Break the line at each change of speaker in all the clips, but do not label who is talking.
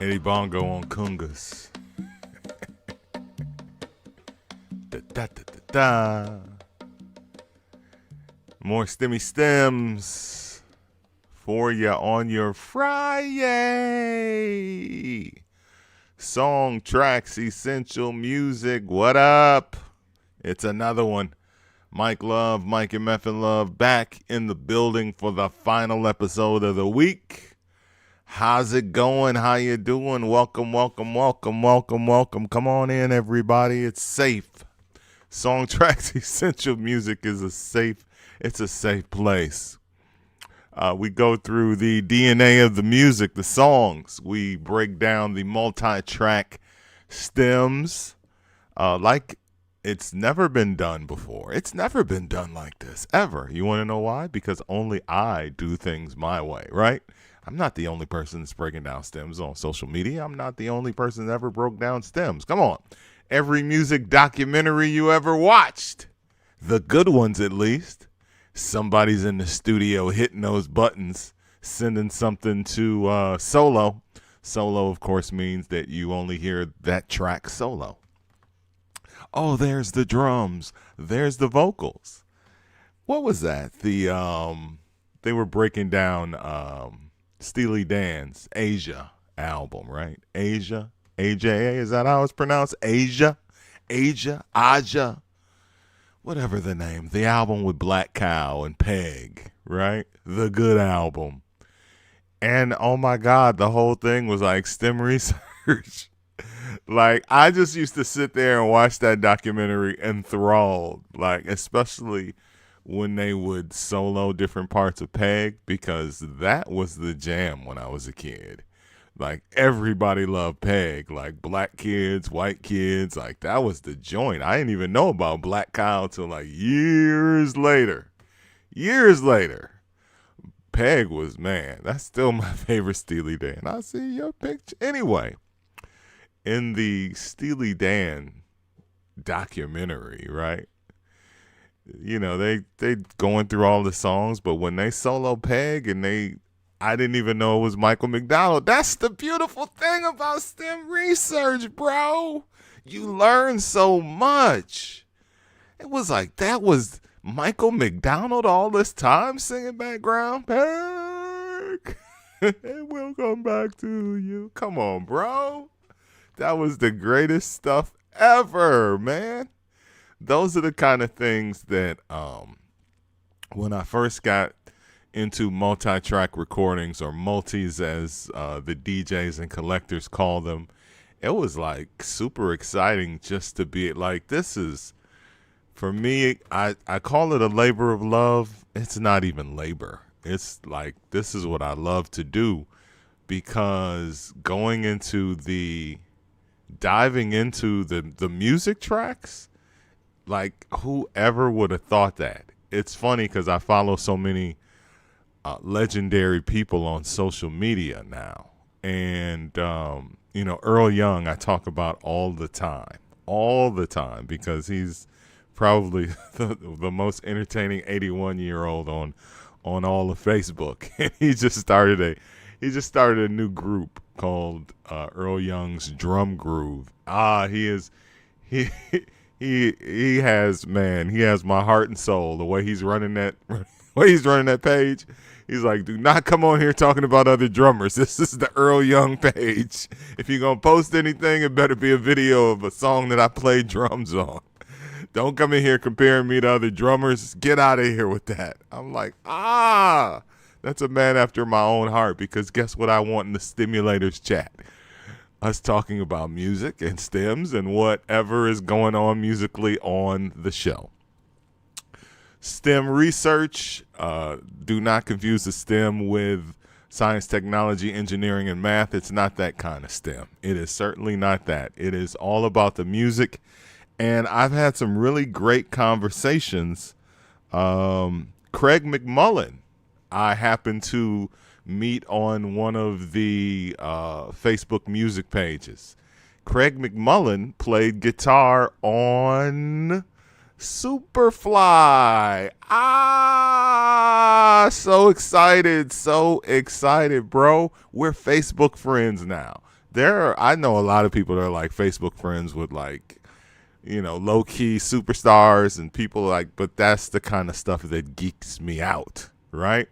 Eddie Bongo on Kungas. Da, da, da, da, da. More stemmy stems for you on your Friday. Song, tracks, essential music. What up? It's another one. Mike Love, Mike MFN Love, back in the building for the final episode of the week. How's it going? How you doing? Welcome, welcome, welcome, welcome, welcome. Come on in, everybody. It's safe. Song, tracks, essential music is a safe place. We go through the DNA of the music, the songs. We break down the multi-track stems like it's never been done before. It's never been done like this, ever. You want to know why? Because only I do things my way, right? I'm not the only person that's breaking down stems on social media. I'm not the only person that ever broke down stems. Come on. Every music documentary you ever watched, the good ones at least, somebody's in the studio hitting those buttons, sending something to solo. Solo, of course, means that you only hear that track solo. Oh, there's the drums. There's the vocals. What was that? They were breaking down Steely Dan's Asia album, right? Asia, AJA, is that how it's pronounced? Asia, Aja, whatever the name. The album with Black Cow and Peg, right? The good album. And oh my God, the whole thing was like STEM research. Like, I just used to sit there and watch that documentary enthralled, like, especially when they would solo different parts of Peg, because that was the jam when I was a kid. Like, everybody loved Peg, like black kids, white kids, like that was the joint. I didn't even know about Black Cow till like years later. Peg was, man, that's still my favorite Steely Dan. I see your picture. Anyway, in the Steely Dan documentary, right? You know, they going through all the songs, but when they solo Peg and I didn't even know it was Michael McDonald. That's the beautiful thing about STEM research, bro. You learn so much. It was like, that was Michael McDonald all this time singing background. Peg, it will come back to you. Come on, bro. That was the greatest stuff ever, man. Those are the kind of things that when I first got into multi-track recordings, or multis as the DJs and collectors call them, it was like super exciting just to be like, this is, for me, I call it a labor of love. It's not even labor. It's like, this is what I love to do, because diving into the music tracks, like, whoever would have thought that? It's funny because I follow so many legendary people on social media now. And, Earl Young, I talk about all the time, because he's probably the most entertaining 81-year-old on all of Facebook. And he just started a new group called Earl Young's Drum Groove. He has my heart and soul. The way he's running that page, he's like, do not come on here talking about other drummers. This is the Earl Young page. If you're gonna post anything, it better be a video of a song that I played drums on. Don't come in here comparing me to other drummers. Get out of here with that. I'm like, that's a man after my own heart, because guess what I want in the Stimulators chat? Us talking about music and stems and whatever is going on musically on the show. STEM research, do not confuse the STEM with science, technology, engineering, and math. It's not that kind of STEM. It is certainly not that. It is all about the music, and I've had some really great conversations. Craig McMullen, I happen to meet on one of the Facebook music pages. Craig McMullen played guitar on Superfly. So excited, bro. We're Facebook friends now. I know a lot of people that are like Facebook friends with like, low key superstars and people like, but that's the kind of stuff that geeks me out, right?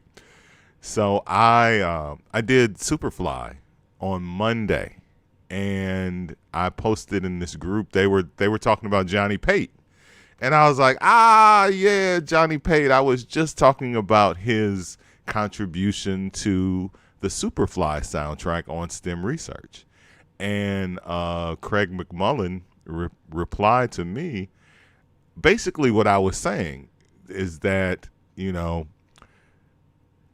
So I did Superfly on Monday, and I posted in this group. They were talking about Johnny Pate, and I was like, yeah, Johnny Pate. I was just talking about his contribution to the Superfly soundtrack on S.T.E.M Research, and Craig Mcmullen replied to me. Basically, what I was saying is that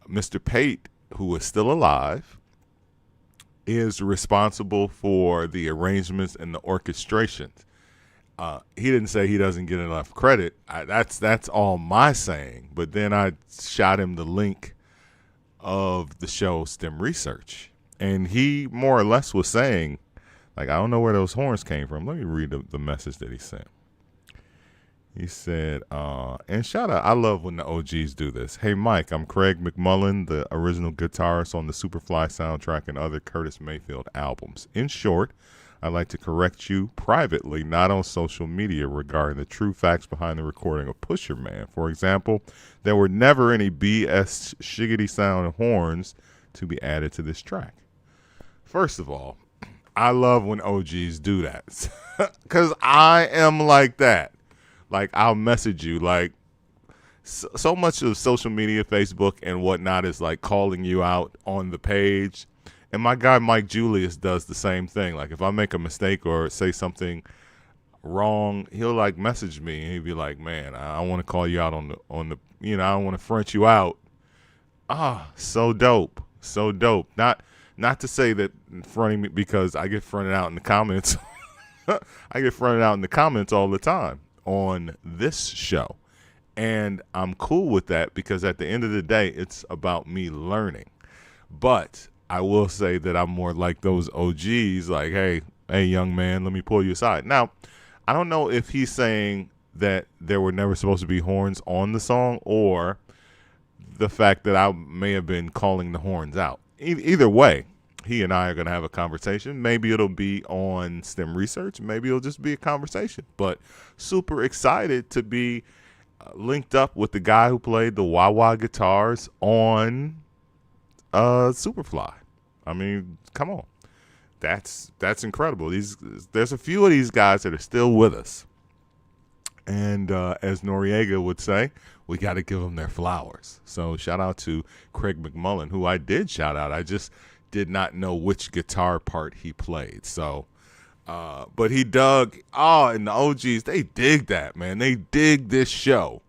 Mr. Pate, who is still alive, is responsible for the arrangements and the orchestrations. He didn't say he doesn't get enough credit. That's all my saying. But then I shot him the link of the show S.T.E.M Research, and he more or less was saying, like, I don't know where those horns came from. Let me read the message that he sent. He said, and shout out, I love when the OGs do this. Hey, Mike, I'm Craig Mcmullen, the original guitarist on the Superfly soundtrack and other Curtis Mayfield albums. In short, I'd like to correct you privately, not on social media, regarding the true facts behind the recording of Pusher Man. For example, there were never any BS shiggity sound horns to be added to this track. First of all, I love when OGs do that because I am like that. Like, I'll message you. Like, so much of social media, Facebook and whatnot is like calling you out on the page. And my guy Mike Julius does the same thing. Like, if I make a mistake or say something wrong, he'll like message me and he'll be like, man, I want to call you out on the I don't want to front you out. So dope. So dope. Not to say that fronting me, because I get fronted out in the comments. I get fronted out in the comments all the time on this show. And I'm cool with that because at the end of the day, it's about me learning. But I will say that I'm more like those OGs, like, hey, young man, let me pull you aside. Now, I don't know if he's saying that there were never supposed to be horns on the song or the fact that I may have been calling the horns out. Either way, he and I are going to have a conversation. Maybe it'll be on S.T.E.M Research. Maybe it'll just be a conversation. But super excited to be linked up with the guy who played the wah-wah guitars on Superfly. I mean, come on. That's incredible. There's a few of these guys that are still with us. And as Noriega would say, we got to give them their flowers. So shout out to Craig Mcmullen, who I did shout out. I just did not know which guitar part he played. So, but he dug, and the OGs, they dig that, man. They dig this show.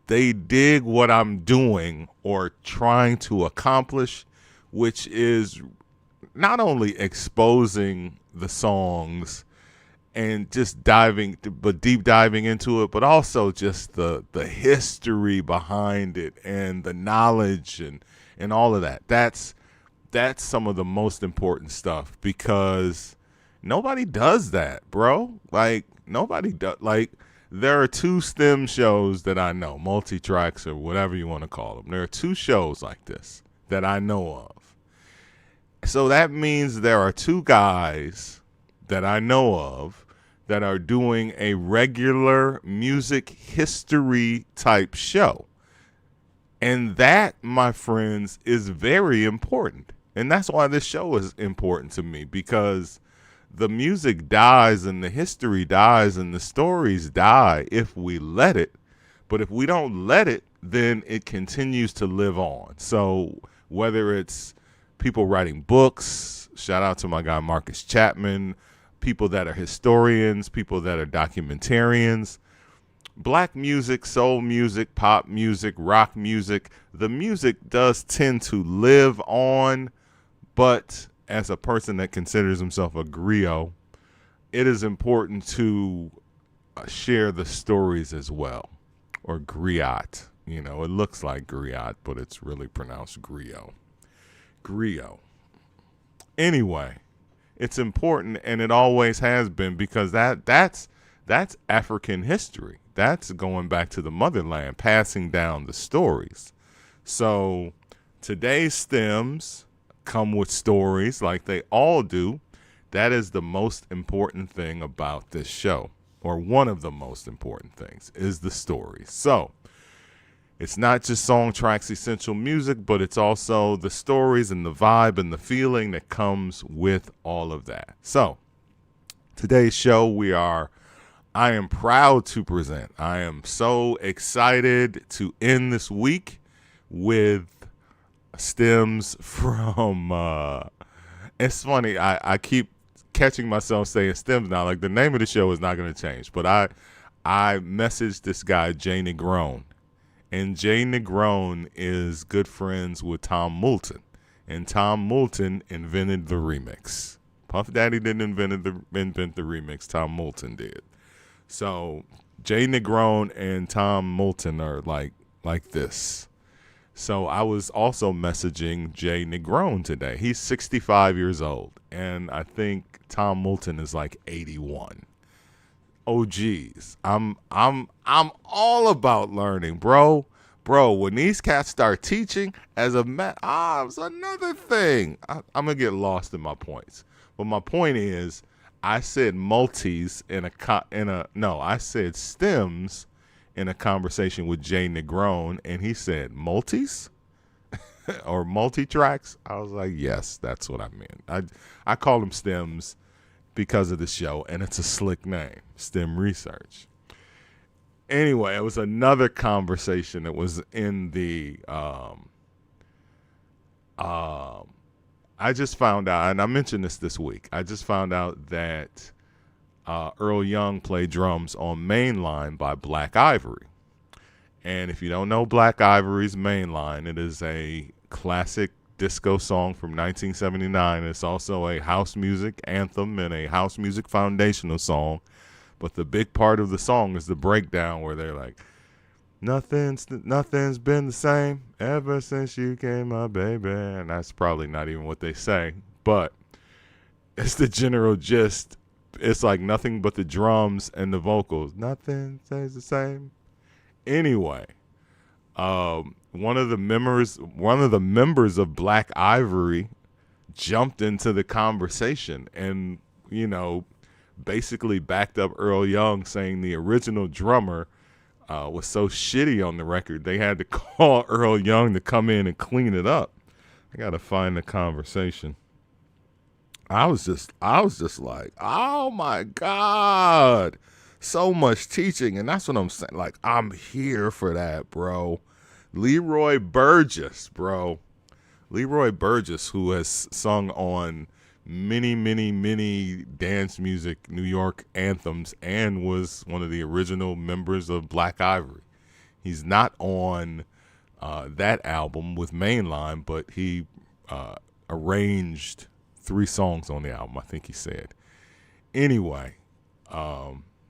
They dig what I'm doing or trying to accomplish, which is not only exposing the songs and just deep diving into it, but also just the history behind it and the knowledge and all of that. That's some of the most important stuff because nobody does that, bro. Like, nobody does. Like, there are 2 S.T.E.M shows that I know, multi-tracks or whatever you want to call them. There are 2 shows like this that I know of. So that means there are 2 guys that I know of that are doing a regular music history type show. And that, my friends, is very important. And that's why this show is important to me, because the music dies and the history dies and the stories die if we let it. But if we don't let it, then it continues to live on. So whether it's people writing books, shout out to my guy Marcus Chapman, people that are historians, people that are documentarians, black music, soul music, pop music, rock music, the music does tend to live on. But as a person that considers himself a griot, it is important to share the stories as well. Or griot. You know, it looks like griot, but it's really pronounced griot. Griot. Anyway, it's important, and it always has been, because that's African history. That's going back to the motherland, passing down the stories. So today's stems come with stories like they all do. That is the most important thing about this show, or one of the most important things, is the story. So it's not just song tracks, essential music, but it's also the stories and the vibe and the feeling that comes with all of that. So today's show, I am proud to present. I am so excited to end this week with stems from, it's funny, I keep catching myself saying stems now. Like, the name of the show is not going to change, but I messaged this guy, Jay Negron, and Jay Negron is good friends with Tom Moulton, and Tom Moulton invented the remix. Puff Daddy didn't invent the remix, Tom Moulton did. So Jay Negron and Tom Moulton are like this. So I was also messaging Jay Negron today. He's 65 years old, and I think Tom Moulton is like 81. Oh geez, I'm all about learning, bro. When these cats start teaching it's another thing. I'm gonna get lost in my points, but my point is, I said multis I said stems in a conversation with Jay Negron, and he said multis or multi-tracks. I was like, yes, that's what I meant. I call them stems because of the show, and it's a slick name, STEM Research. Anyway, it was another conversation that was in the I just found out, and I mentioned this week, I just found out that Earl Young played drums on Mainline by Black Ivory. And if you don't know Black Ivory's Mainline, it is a classic disco song from 1979. It's also a house music anthem and a house music foundational song. But the big part of the song is the breakdown where they're like, nothing's been the same ever since you came, my baby. And that's probably not even what they say, but it's the general gist. It's like nothing but the drums and the vocals. Nothing stays the same. Anyway, one of the members of Black Ivory jumped into the conversation and, basically backed up Earl Young, saying the original drummer was so shitty on the record, they had to call Earl Young to come in and clean it up. I got to find the conversation. I was just like, oh my God, so much teaching. And that's what I'm saying. Like, I'm here for that, bro. Leroy Burgess, who has sung on many dance music New York anthems and was one of the original members of Black Ivory. He's not on that album with Mainline, but he arranged 3 songs on the album, I think he said. Anyway,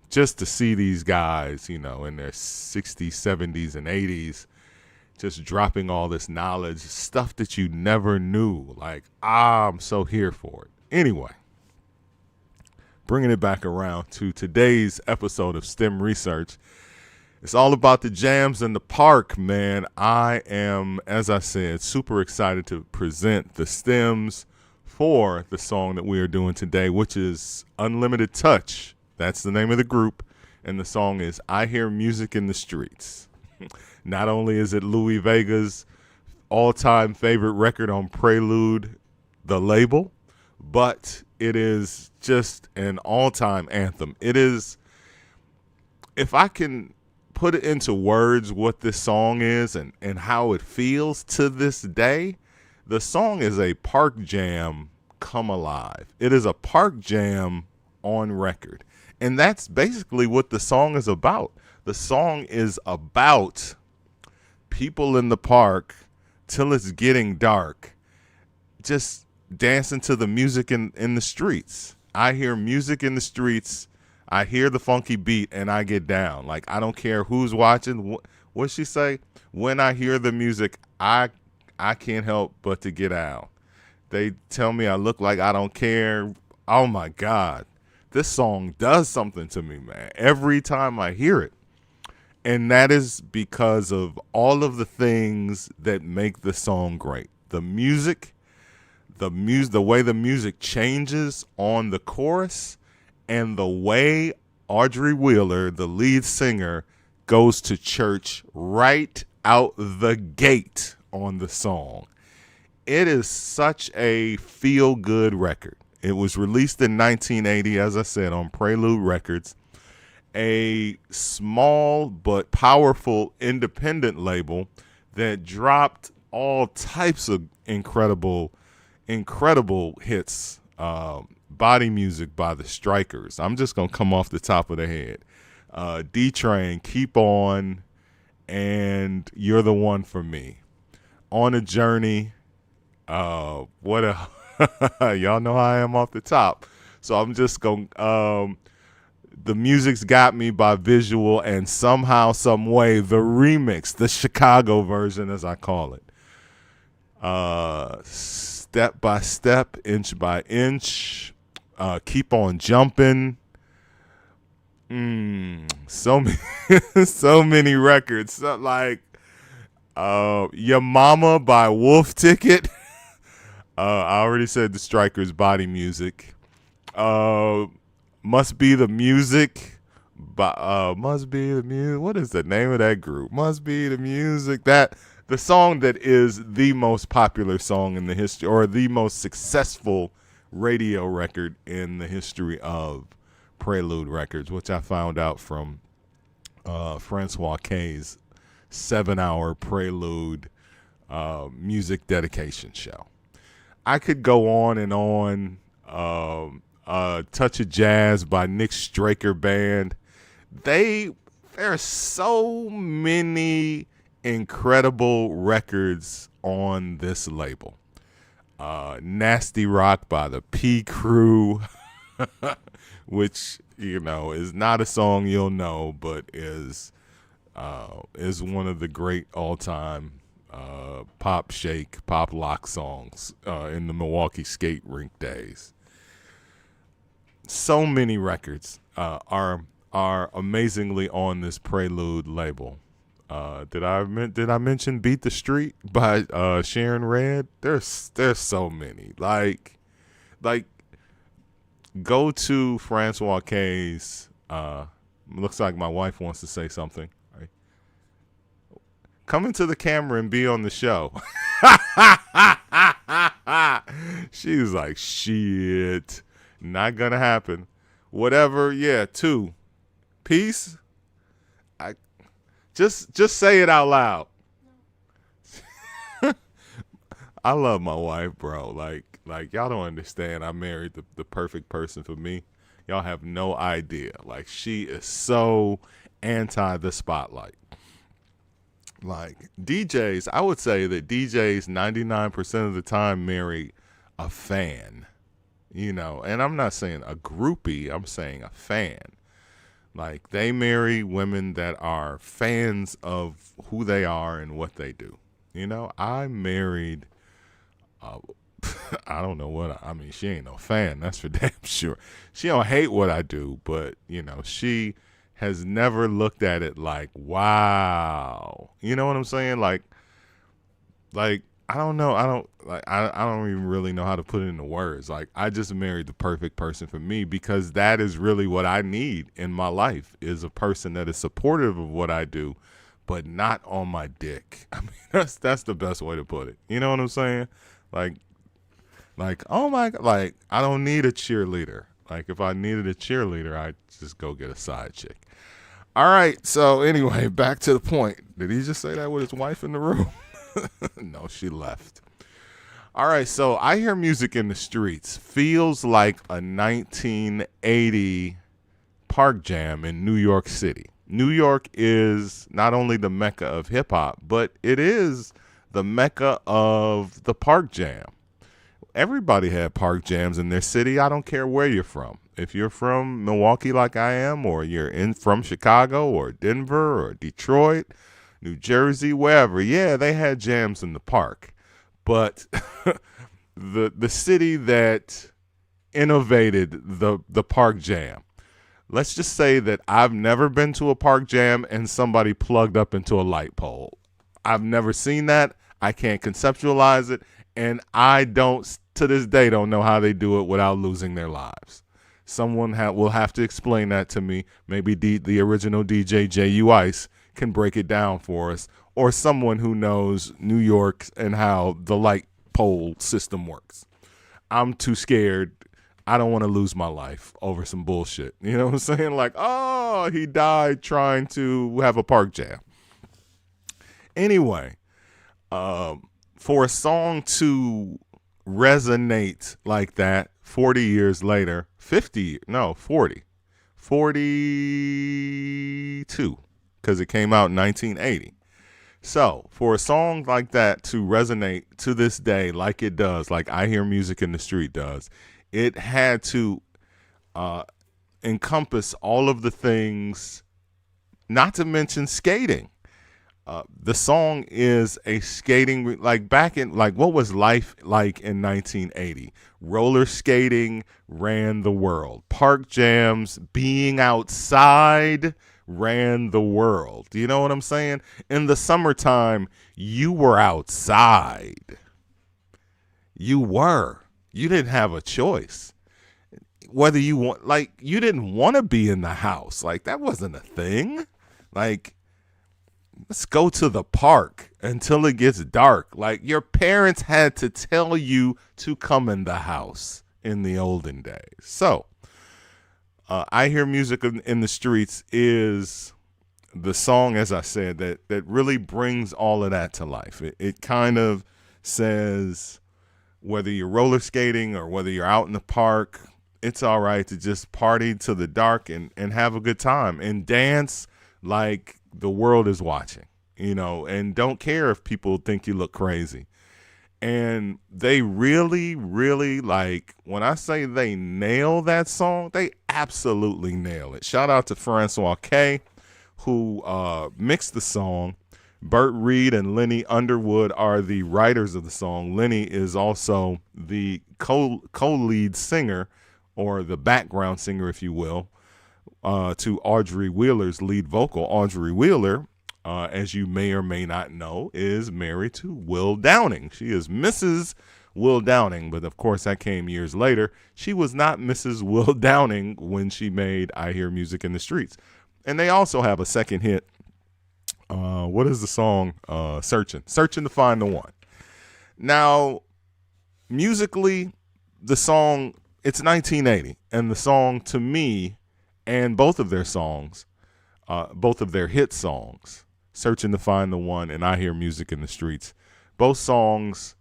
just to see these guys, in their 60s, 70s, and 80s, just dropping all this knowledge, stuff that you never knew. Like, I'm so here for it. Anyway, bringing it back around to today's episode of STEM Research. It's all about the jams in the park, man. I am, as I said, super excited to present the stems for the song that we are doing today, which is Unlimited Touch. That's the name of the group, and the song is I Hear Music in the Streets. Not only is it Louis Vega's all-time favorite record on Prelude, the label, but it is just an all-time anthem. It is, if I can put it into words what this song is and how it feels to this day, the song is a park jam come alive. It is a park jam on record. And that's basically what the song is about. The song is about people in the park till it's getting dark, just dancing to the music in the streets. I hear music in the streets. I hear the funky beat and I get down. Like, I don't care who's watching. What'd she say? When I hear the music, I can't help but to get out. They tell me I look like I don't care. Oh my God. This song does something to me, man, every time I hear it. And that is because of all of the things that make the song great. The music, the way the music changes on the chorus, and the way Audrey Wheeler, the lead singer, goes to church right out the gate on the song. It is such a feel-good record. It was released in 1980, as I said, on Prelude Records, a small but powerful independent label that dropped all types of incredible hits. Body Music by the Strikers. I'm just going to come off the top of the head. D-Train, Keep On, and You're the One for Me. On a Journey. Y'all know how I am off the top. So I'm just going The Music's Got Me by Visual, and Somehow, Some Way, the remix, the Chicago version as I call it. Step by Step, Inch by Inch, Keep On Jumping. So many records. Like Your Mama by Wolf Ticket. I already said the Strikers, Body Music. Must Be the Music. Must Be the Music. What is the name of that group? Must Be the Music. The song that is the most popular song in the history, or the most successful radio record in the history of Prelude Records, which I found out from Francois K's 7-hour Prelude music dedication show. I could go on and on. Touch of Jazz by Nick Straker Band. There are so many incredible records on this label. Nasty Rock by the P Crew, which is not a song you'll know, but is one of the great all-time pop lock songs in the Milwaukee skate rink days. So many records are amazingly on this Prelude label. Did I mention Beat the Street by Sharon Red? There's so many. Like go to Francois K's. Looks like my wife wants to say something. Right. Come into the camera and be on the show. She's like, shit, not gonna happen. Whatever. Yeah. 2. Peace. Just say it out loud. I love my wife, bro. Like y'all don't understand. I married the perfect person for me. Y'all have no idea. Like, she is so anti the spotlight. Like, DJs, I would say that DJs 99% of the time marry a fan. And I'm not saying a groupie, I'm saying a fan. Like, they marry women that are fans of who they are and what they do. I married, I don't know what, she ain't no fan, that's for damn sure. She don't hate what I do, but, she has never looked at it like, wow. You know what I'm saying? Like, I don't know. I don't even really know how to put it into words. Like, I just married the perfect person for me, because that is really what I need in my life, is a person that is supportive of what I do, but not on my dick. That's the best way to put it. You know what I'm saying? Like, oh my God, like, I don't need a cheerleader. Like, if I needed a cheerleader, I'd just go get a side chick. All right. So anyway, back to the point. Did he just say that with his wife in the room? No, she left. All right, so I Hear Music in the Streets feels like a 1980 park jam in New York City. New York is not only the mecca of hip-hop, but it is the mecca of the park jam. Everybody had park jams in their city. I don't care where you're from. If you're from Milwaukee like I am, or you're from Chicago or Denver or Detroit, New Jersey, wherever, yeah, they had jams in the park. But the city that innovated the park jam, let's just say that I've never been to a park jam and somebody plugged up into a light pole. I've never seen that. I can't conceptualize it. And I don't, to this day, don't know how they do it without losing their lives. Someone will have to explain that to me. Maybe the original DJ J.U. Ice can break it down for us, or someone who knows New York and how the light pole system works. I'm too scared. I don't want to lose my life over some bullshit. You know what I'm saying? Like, oh, he died trying to have a park jam. Anyway, for a song to resonate like that 40 years later, 42, because it came out in 1980. So for a song like that to resonate to this day like it does, like I Hear Music in the Street does, it had to encompass all of the things, not to mention skating. The song is a skating, like back in, like what was life like in 1980? Roller skating ran the world. Park jams, being outside ran the world. Do you know what I'm saying? In the summertime, you were outside. You were. You didn't have a choice. Whether you want, like, you didn't want to be in the house. Like, that wasn't a thing. Like, let's go to the park until it gets dark. Like, your parents had to tell you to come in the house in the olden days. So, I Hear Music in the Streets is the song, as I said, that really brings all of that to life. It kind of says, whether you're roller skating or whether you're out in the park, it's all right to just party to the dark and have a good time and dance like the world is watching, you know, and don't care if people think you look crazy. And they really, really, like, when I say they nail that song, they absolutely nail it. Shout out to Francois K, who mixed the song. Burt Reed and Lenny Underwood are the writers of the song. Lenny is also the co-lead singer, or the background singer, if you will, to Audrey Wheeler's lead vocal. Audrey Wheeler, as you may or may not know, is married to Will Downing. She is Mrs. Will Downing, but of course that came years later. She was not Mrs. Will Downing when she made I Hear Music in the Streets. And they also have a second hit. What is the song? Searching to Find the One. Now, musically, the song, it's 1980, and the song, to me, and both of their songs, both of their hit songs, Searching to Find the One and I Hear Music in the Streets, both songs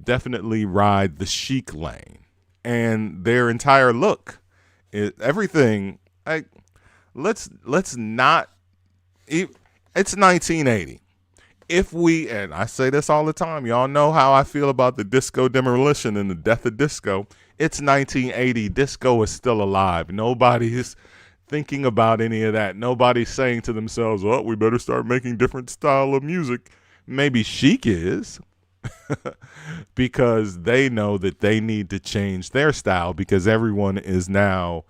definitely ride the chic lane. And their entire look, everything, like, let's not, it's 1980. If we, and I say this all the time, y'all know how I feel about the disco demolition and the death of disco. It's 1980. Disco is still alive. Nobody's thinking about any of that. Nobody's saying to themselves, oh, we better start making different style of music. Maybe Chic is, because they know that they need to change their style because everyone is now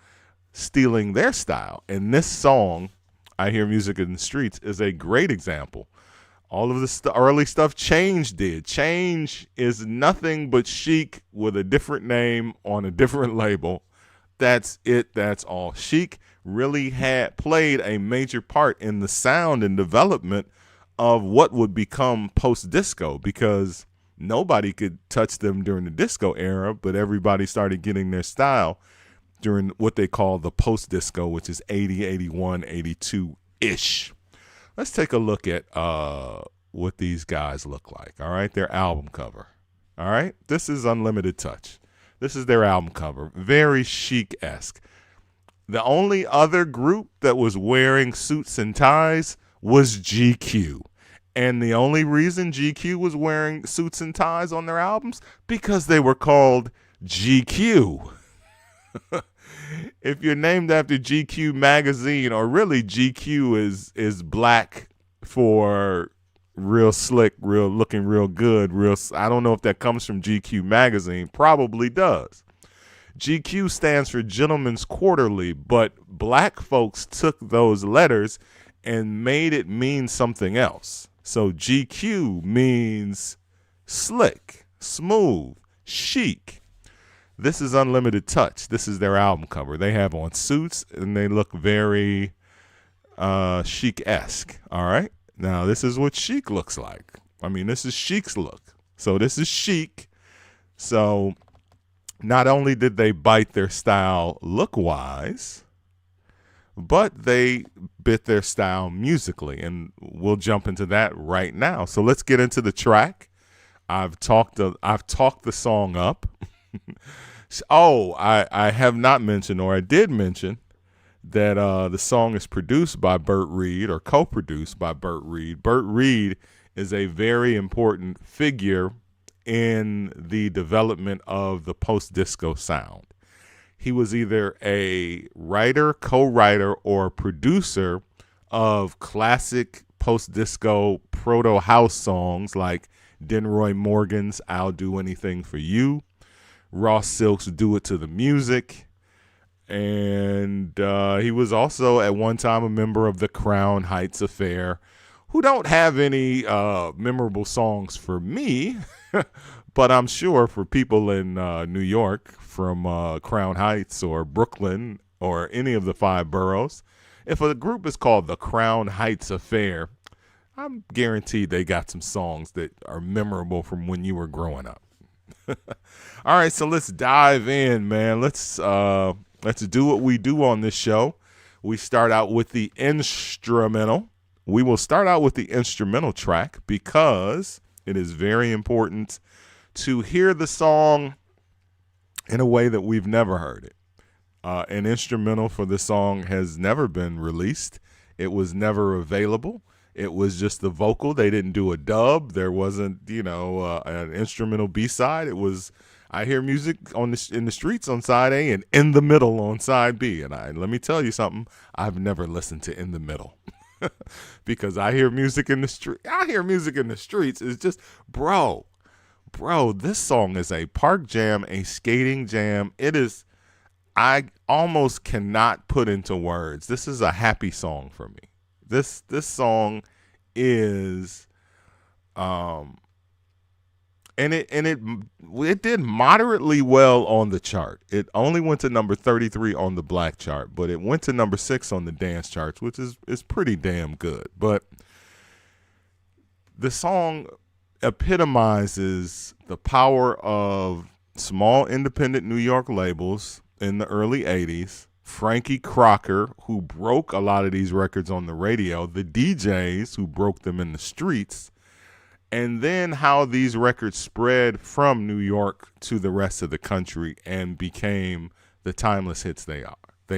stealing their style. And this song, I Hear Music in the Streets, is a great example. All of the early stuff Change did. Change is nothing but Chic with a different name on a different label. That's it. That's all. Chic really had played a major part in the sound and development of what would become post-disco, because nobody could touch them during the disco era, but everybody started getting their style during what they call the post-disco, which is 80, 81, 82-ish. Let's take a look at what these guys look like, all right? Their album cover, all right? This is Unlimited Touch. This is their album cover, very Chic-esque. The only other group that was wearing suits and ties was GQ. And the only reason GQ was wearing suits and ties on their albums, because they were called GQ. If you're named after GQ magazine, or really GQ is black for real slick, real looking real good, real, I don't know if that comes from GQ magazine, probably does. GQ stands for Gentleman's Quarterly, but black folks took those letters and made it mean something else. So GQ means slick, smooth, chic. This is Unlimited Touch. This is their album cover. They have on suits, and they look very chic-esque, all right? Now, this is what chic looks like. I mean, this is chic's look. So this is chic. So not only did they bite their style look-wise, but they bit their style musically, and we'll jump into that right now. So let's get into the track. I've talked the song up. I have not mentioned, or I did mention, that the song is produced by Burt Reed, or co-produced by Burt Reed. Burt Reed is a very important figure in the development of the post-disco sound. He was either a writer, co-writer, or producer of classic post-disco proto-house songs like Denroy Morgan's I'll Do Anything for You, Ross Silk's Do It to the Music, and he was also at one time a member of the Crown Heights Affair, who don't have any memorable songs for me, but I'm sure for people in New York from Crown Heights or Brooklyn or any of the 5 boroughs, if a group is called the Crown Heights Affair, I'm guaranteed they got some songs that are memorable from when you were growing up. All right, so let's dive in, man. Let's do what we do on this show. We start out with the instrumental. We will start out with the instrumental track because it is very important to hear the song in a way that we've never heard it. An instrumental for the song has never been released. It was never available. It was just the vocal. They didn't do a dub. There wasn't, an instrumental B-side. It was, I hear music in the streets on side A and In the Middle on side B. And let me tell you something. I've never listened to In the Middle because I hear music in the street. I hear music in the streets. It's just, bro, this song is a park jam, a skating jam. It is, I almost cannot put into words. This is a happy song for me. This song is, and it did moderately well on the chart. It only went to number 33 on the black chart, but it went to number 6 on the dance charts, which is pretty damn good. But the song epitomizes the power of small independent New York labels in the early 80s. Frankie Crocker, who broke a lot of these records on the radio, the DJs who broke them in the streets, and then how these records spread from New York to the rest of the country and became the timeless hits they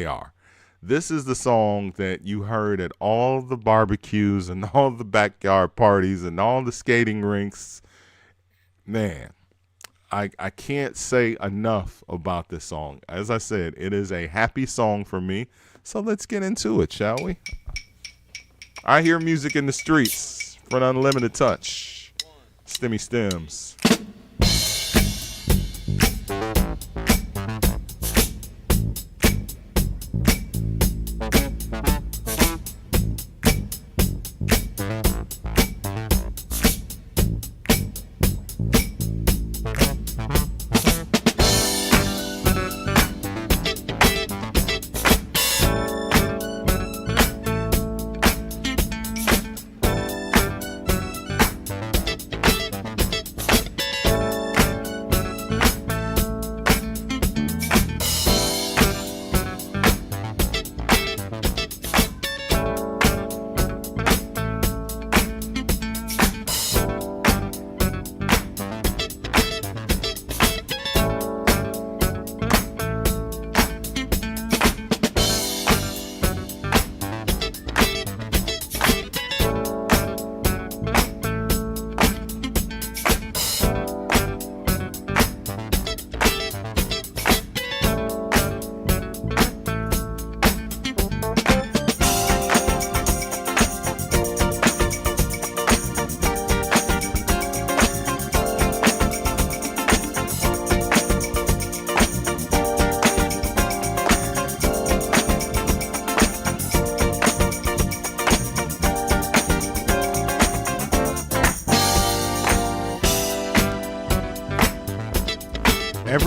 are. This is the song that you heard at all the barbecues and all the backyard parties and all the skating rinks. Man, I can't say enough about this song. As I said, it is a happy song for me. So let's get into it, shall we? I hear music in the streets for an Unlimited Touch. Stimmy Stems.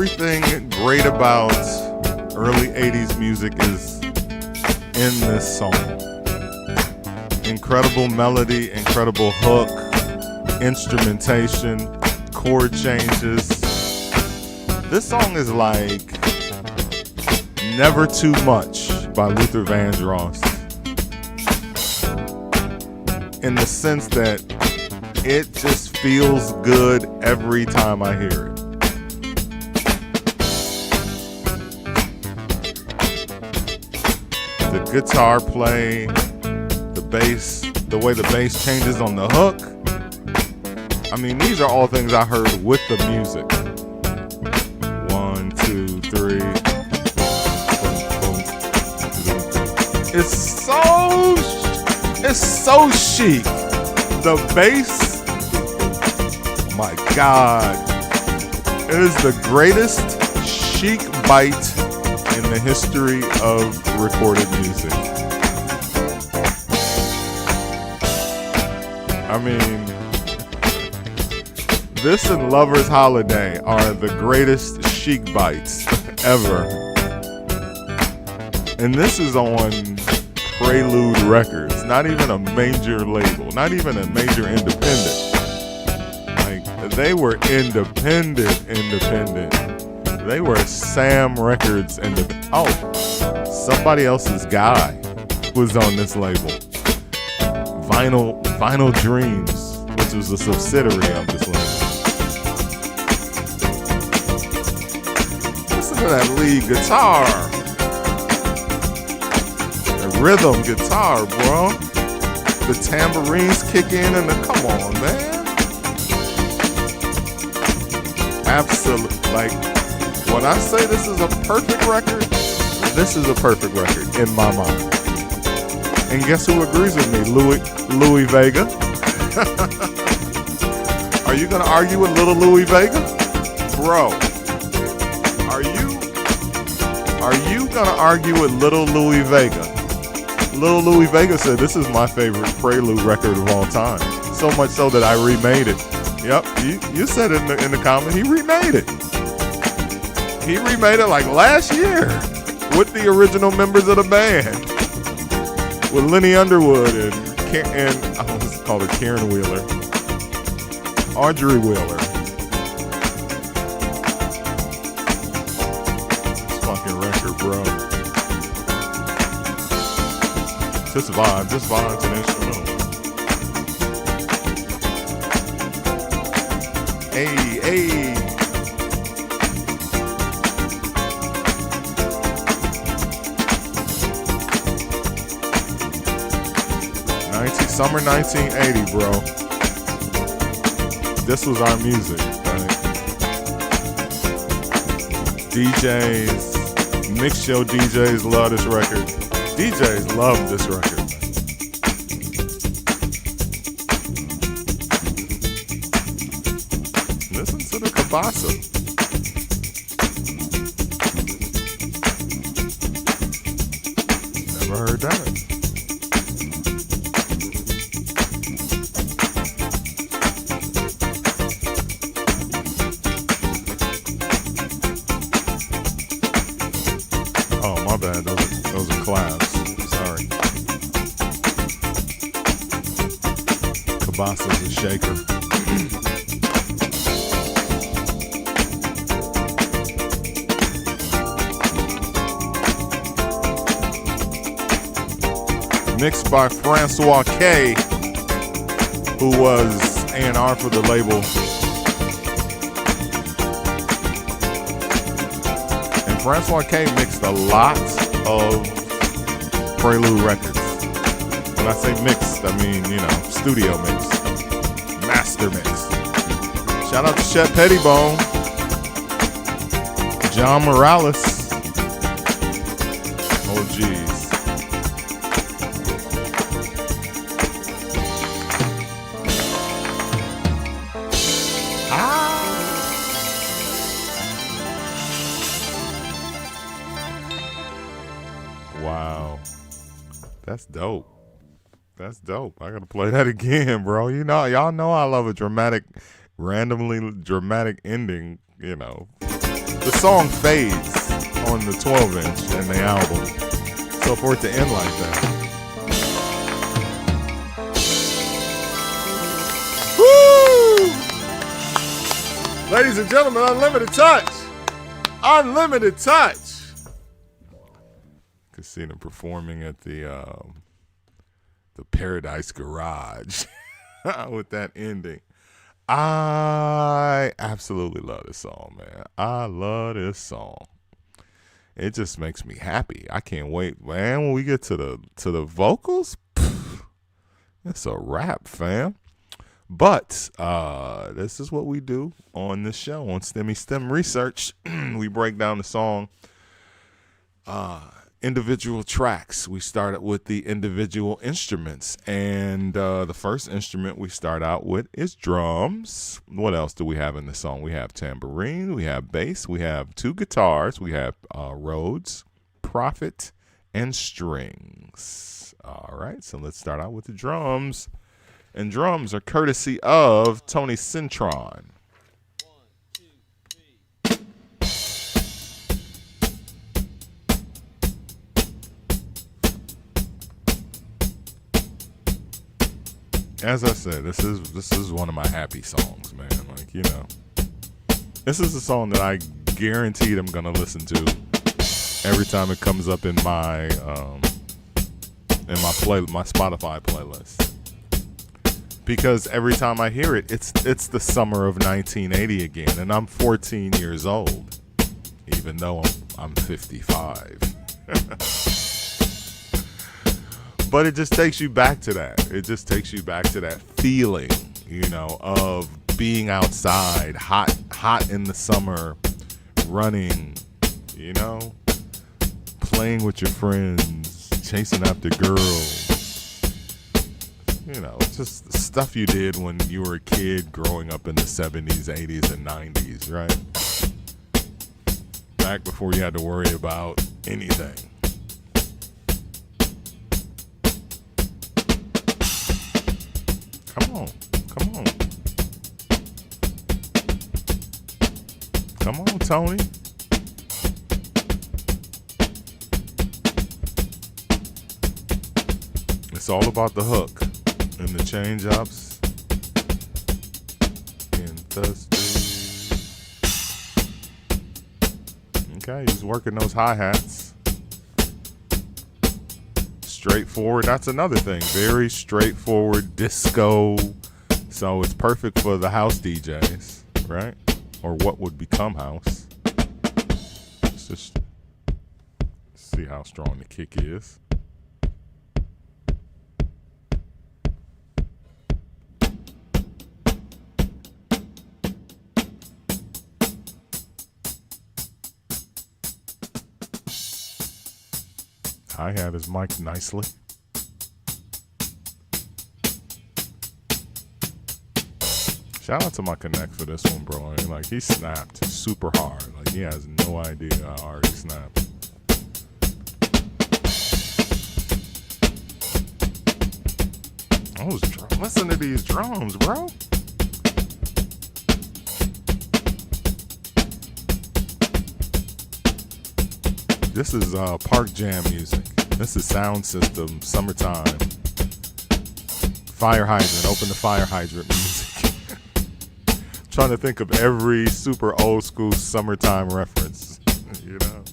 Everything great about early 80s music is in this song. Incredible melody, incredible hook, instrumentation, chord changes. This song is like Never Too Much by Luther Vandross, in the sense that it just feels good every time I hear it. The guitar play, the bass, the way the bass changes on the hook. I mean, these are all things I heard with the music. 1, 2, 3. It's so chic. The bass, oh my God, it is the greatest chic bite in the history of recorded music. I mean, this and Lover's Holiday are the greatest chic bites ever. And this is on Prelude Records, not even a major label, not even a major independent. Like, they were independent. They were Sam Records independent. Oh, somebody else's guy was on this label. Vinyl Dreams, which was a subsidiary of this label. Listen to that lead guitar. Rhythm guitar, bro. The tambourines kick in and come on, man. Absolutely. Like, when I say this is a perfect record, this is a perfect record in my mind. And guess who agrees with me? Louis Vega. Are you gonna argue with little Louis Vega? Bro, are you gonna argue with little Louis Vega? Little Louis Vega said, this is my favorite Prelude record of all time. So much so that I remade it. Yep, you said it in the comment. He remade it. He remade it like last year with the original members of the band. With Lenny Underwood and I almost call her Karen Wheeler. Audrey Wheeler. This fucking record, bro. Just vibes and instrumental. Hey. Summer 1980, bro. This was our music, right? DJs, mix show DJs love this record. DJs love this record. Listen to the kabasa. Never heard that. Oh, my bad. Those are claps. Sorry. Kabasa's a shaker. Mixed by Francois K, who was A&R for the label. And Francois K mixed a lot of Prelude records. When I say mixed, I mean, studio mix, master mix. Shout out to Chet Pettibone, John Morales. Oh, geez. Wow. That's dope. That's dope. I gotta play that again, bro. Y'all know I love a randomly dramatic ending, The the song fades on the 12-inch in the album. So for it to end like that. Woo! Ladies and gentlemen, Unlimited Touch. Unlimited Touch. Could see them performing at the Paradise Garage with that ending. I absolutely love this song, man. I love this song. It just makes me happy. I can't wait, man. When we get to the vocals, it's a wrap, fam. But this is what we do on this show on STEM Research. We break down the song, individual tracks. We start with the individual instruments, and the first instrument we start out with is drums. What else do we have in the song? We have tambourine, we have bass, we have 2 guitars, we have Rhodes, Prophet, and strings. All right, so let's start out with the drums, and drums are courtesy of Tony Centron. As I said, this is one of my happy songs, man. Like, you know, this is a song that I guaranteed I'm gonna listen to every time it comes up in my my Spotify playlist, because every time I hear it, it's the summer of 1980 again, and I'm 14 years old, even though I'm 55. But it just takes you back to that. It just takes you back to that feeling, you know, of being outside, hot in the summer, running, you know, playing with your friends, chasing after girls. You know, just the stuff you did when you were a kid growing up in the 70s, 80s, and 90s, right? Back before you had to worry about anything. Come on. Come on, Tony. It's all about the hook and the change ups and thirsty. Okay, he's working those hi-hats. Straightforward. That's another thing. Very straightforward disco. So it's perfect for the house DJs, right? Or what would become house. Let's just see how strong the kick is. Hi-hat is mic'd nicely. Shout out to my connect for this one, bro. I mean, like, he snapped super hard. Like, he has no idea how hard he snapped. Listen to these drums, bro. This is Park Jam music. This is sound system, summertime. Fire hydrant, open the fire hydrant music. Trying to think of every super old school summertime reference, you know.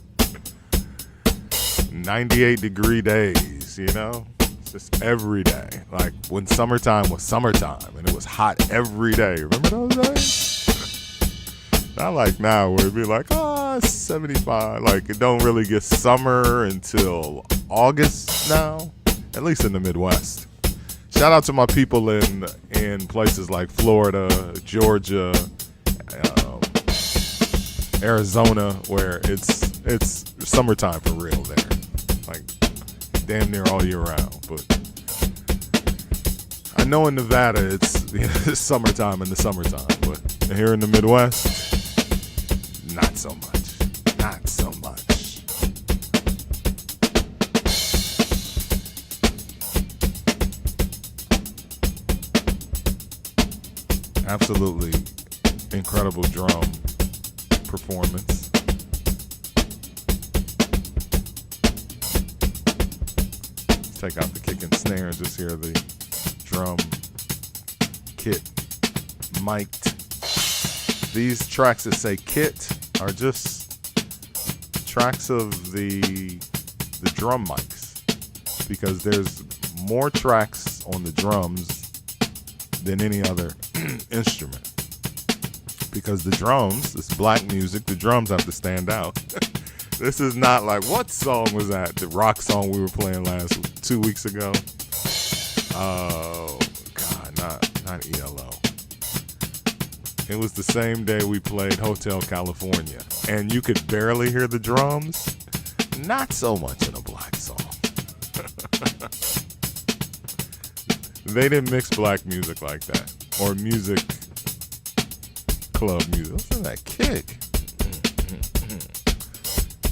98-degree days, you know. It's just every day. Like when summertime was summertime and it was hot every day. Remember those days? Not like now where it'd be like, it's 75. Like it don't really get summer until August now, at least in the Midwest. Shout out to my people in places like Florida, Georgia, Arizona, where it's summertime for real there, like damn near all year round. But I know in Nevada it's summertime in the summertime, but here in the Midwest, not so much. Not so much. Absolutely incredible drum performance. Take out the kick and snare and just hear the drum kit mic'd. These tracks that say kit are just tracks of the drum mics, because there's more tracks on the drums than any other instrument. Because the drums, it's black music, the drums have to stand out. This is not like, what song was that? The rock song we were playing 2 weeks ago. Oh God, not ELO. It was the same day we played Hotel California, and you could barely hear the drums. Not so much in a black song. They didn't mix black music like that, or music, club music. Listen to that kick.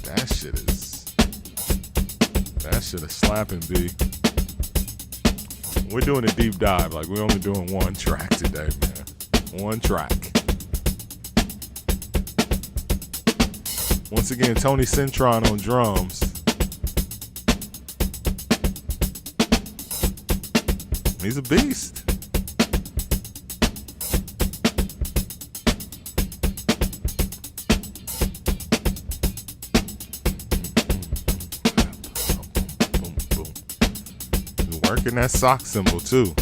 That shit is slapping, B. We're doing a deep dive. Like, we're only doing one track today, man. One track. Once again, Tony Centron on drums. He's a beast. Working that sock cymbal too.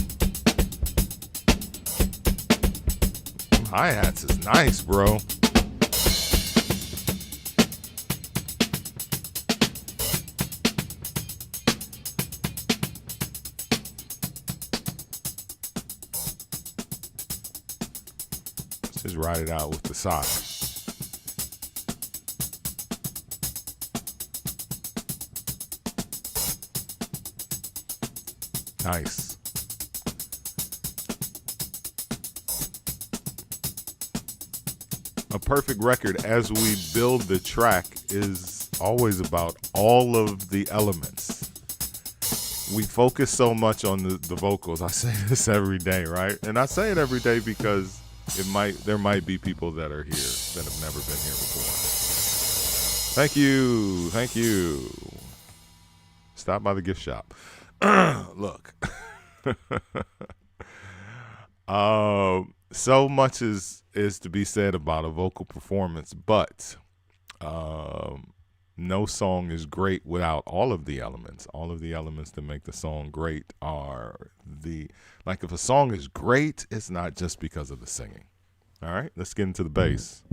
Hi-hats is nice, bro. Let's just ride it out with the sock. Nice. A perfect record, as we build the track, is always about all of the elements. We focus so much on the vocals. I say this every day, right? And I say it every day because there might be people that are here that have never been here before. Thank you. Stop by the gift shop. Look, so much is to be said about a vocal performance, but no song is great without all of the elements. All of the elements that make the song great are if a song is great, it's not just because of the singing. All right, let's get into the bass.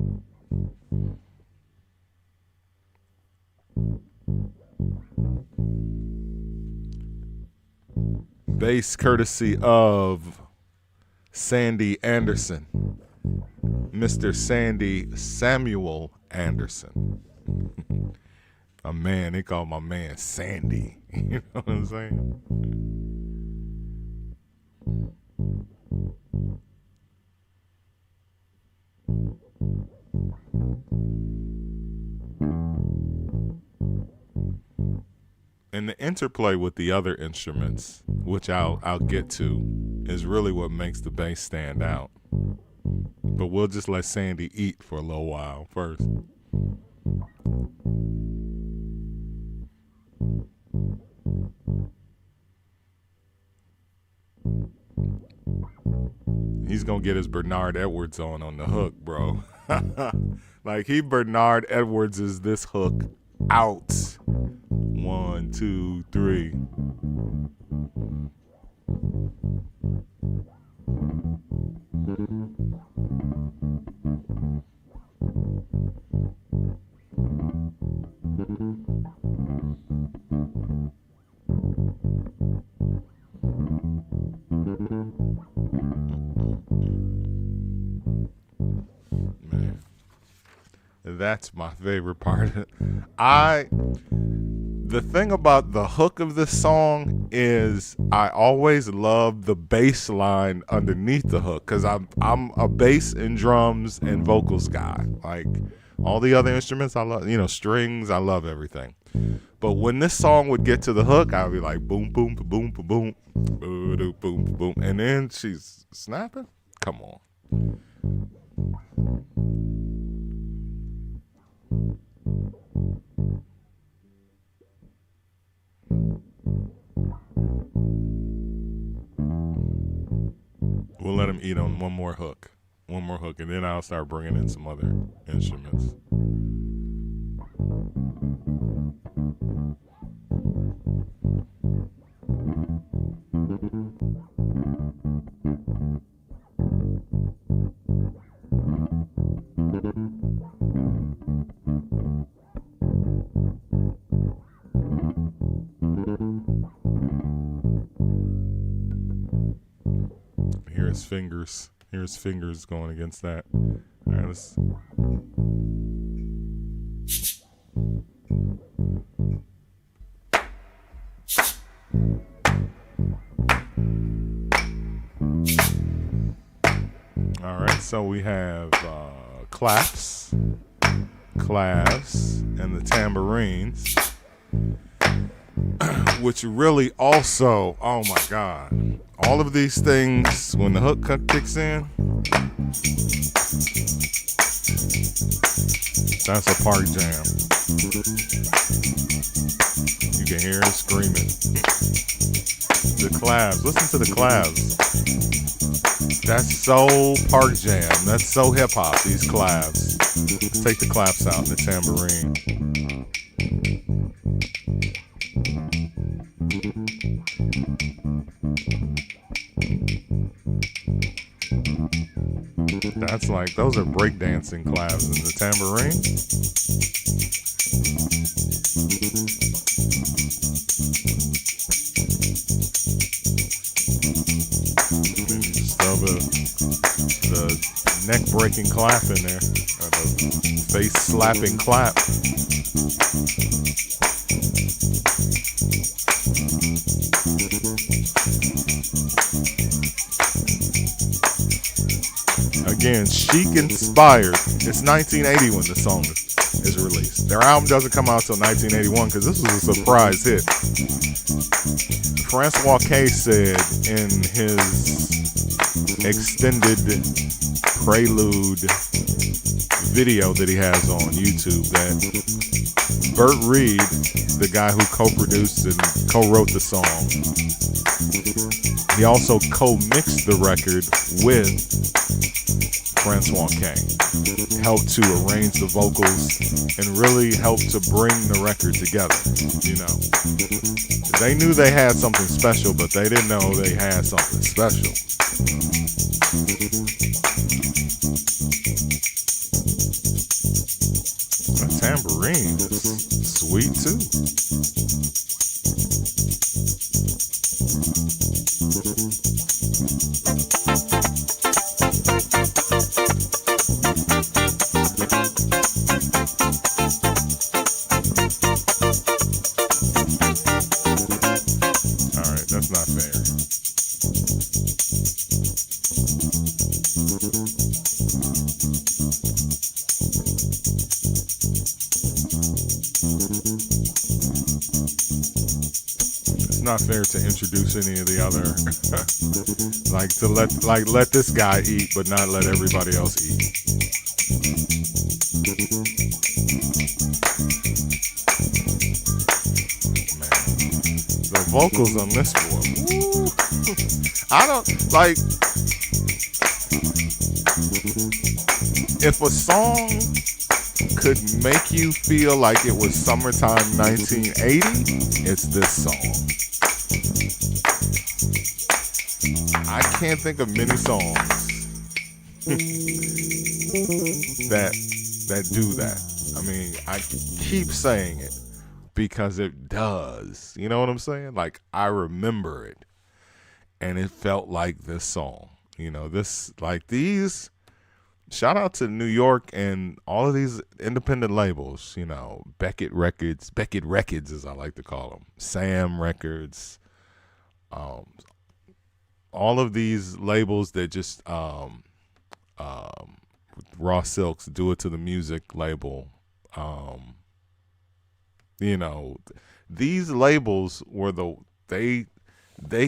Bass courtesy of Sandy Anderson, Mr. Sandy Samuel Anderson. A man, they call my man Sandy. You know what I'm saying? And the interplay with the other instruments, which I'll get to, is really what makes the bass stand out. But we'll just let Sandy eat for a little while first. He's gonna get his Bernard Edwards on the hook, bro. Like, Bernard Edwards is this hook out. 1, 2, 3. Man, that's my favorite part. The thing about the hook of this song is I always love the bass line underneath the hook, because I'm a bass and drums and vocals guy. Like, all the other instruments I love, strings, I love everything. But when this song would get to the hook, I'd be like, boom, boom, boom, boom, boom, boom, boom, boom, and then she's snapping. Come on. We'll let him eat on one more hook, and then I'll start bringing in some other instruments. Here's fingers going against that. All right, let's. All right, so we have claps, claves, and the tambourines, which really also, oh my God, all of these things, when the hook cut kicks in, that's a park jam. You can hear it screaming. The claves, listen to the claves. That's so park jam. That's so hip hop, these claves. Take the claps out, the tambourine. That's like, those are breakdancing claves in the tambourine. Then you just throw the neck-breaking clap in there, or the face-slapping clap. Again, Chic inspired. It's 1980 when the song is released. Their album doesn't come out till 1981 because this was a surprise hit. Francois K said in his extended prelude video that he has on YouTube that Burt Reed, the guy who co-produced and co-wrote the song, he also co-mixed the record with Francois K. Helped to arrange the vocals and really helped to bring the record together, you know. They knew they had something special, but they didn't know they had something special. The tambourine is sweet too. Not fair to introduce any of the other let this guy eat but not let everybody else eat. Man, the vocals on this one, I don't like. If a song could make you feel like it was summertime 1980, it's this song. I can't think of many songs that do that. I mean, I keep saying it because it does. You know what I'm saying? Like, I remember it, and it felt like this song. You know, this, like these. Shout out to New York and all of these independent labels. You know, Beckett Records as I like to call them, Sam Records. All of these labels that just Raw Silks, Do It to the Music label, you know, these labels were they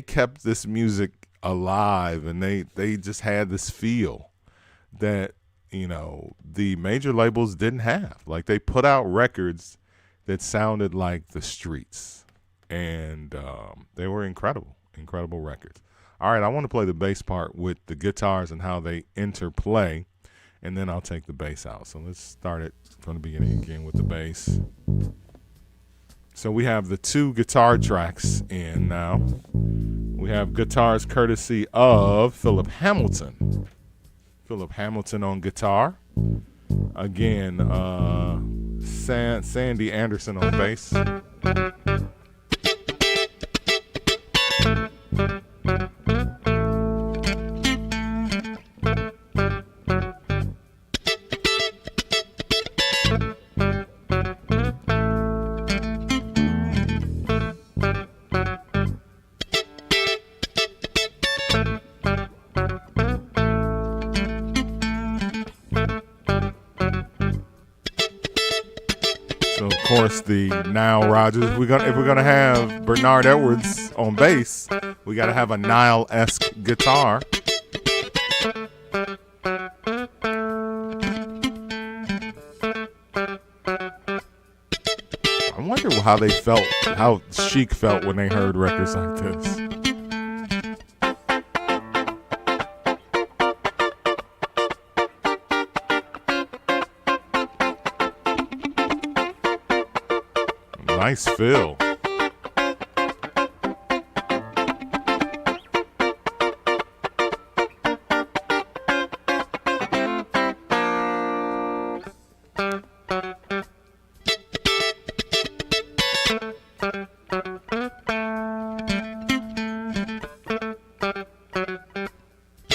kept this music alive, and they just had this feel that, you know, the major labels didn't have. Like, they put out records that sounded like the streets. and they were incredible records. All right, I want to play the bass part with the guitars and how they interplay, and then I'll take the bass out. So let's start it from the beginning again with the bass. So we have the 2 guitar tracks in now. We have guitars courtesy of Philip Hamilton. Philip Hamilton on guitar. Again, Sandy Anderson on bass. Of course, the Nile Rodgers. If we're gonna have Bernard Edwards on bass, we gotta have a Nile-esque guitar. I wonder how Chic felt when they heard records like this. Nice fill.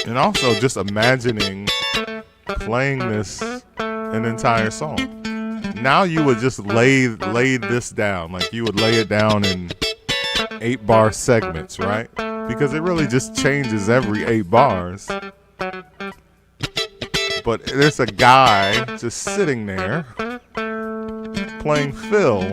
And also just imagining playing this an entire song. Now you would just lay this down, like you would lay it down in 8-bar segments, right? Because it really just changes every 8 bars. But there's a guy just sitting there playing fill.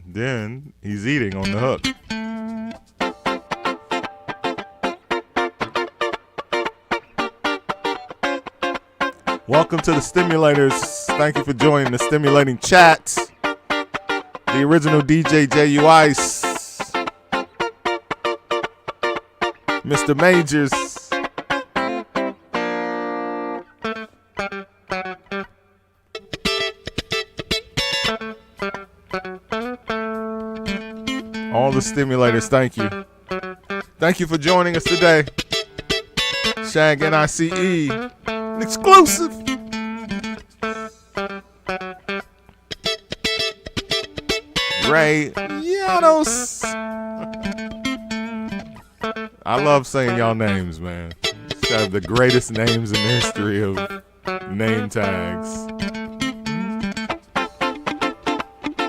Then he's eating on the hook. Welcome to the Stimulators. Thank you for joining the Stimulating Chat. The original DJ J.U. Ice. Mr. Majors. All the Stimulators, thank you. Thank you for joining us today. Shag NICE, an exclusive. Ray Llanos. I love saying y'all names, man. You have the greatest names in the history of name tags.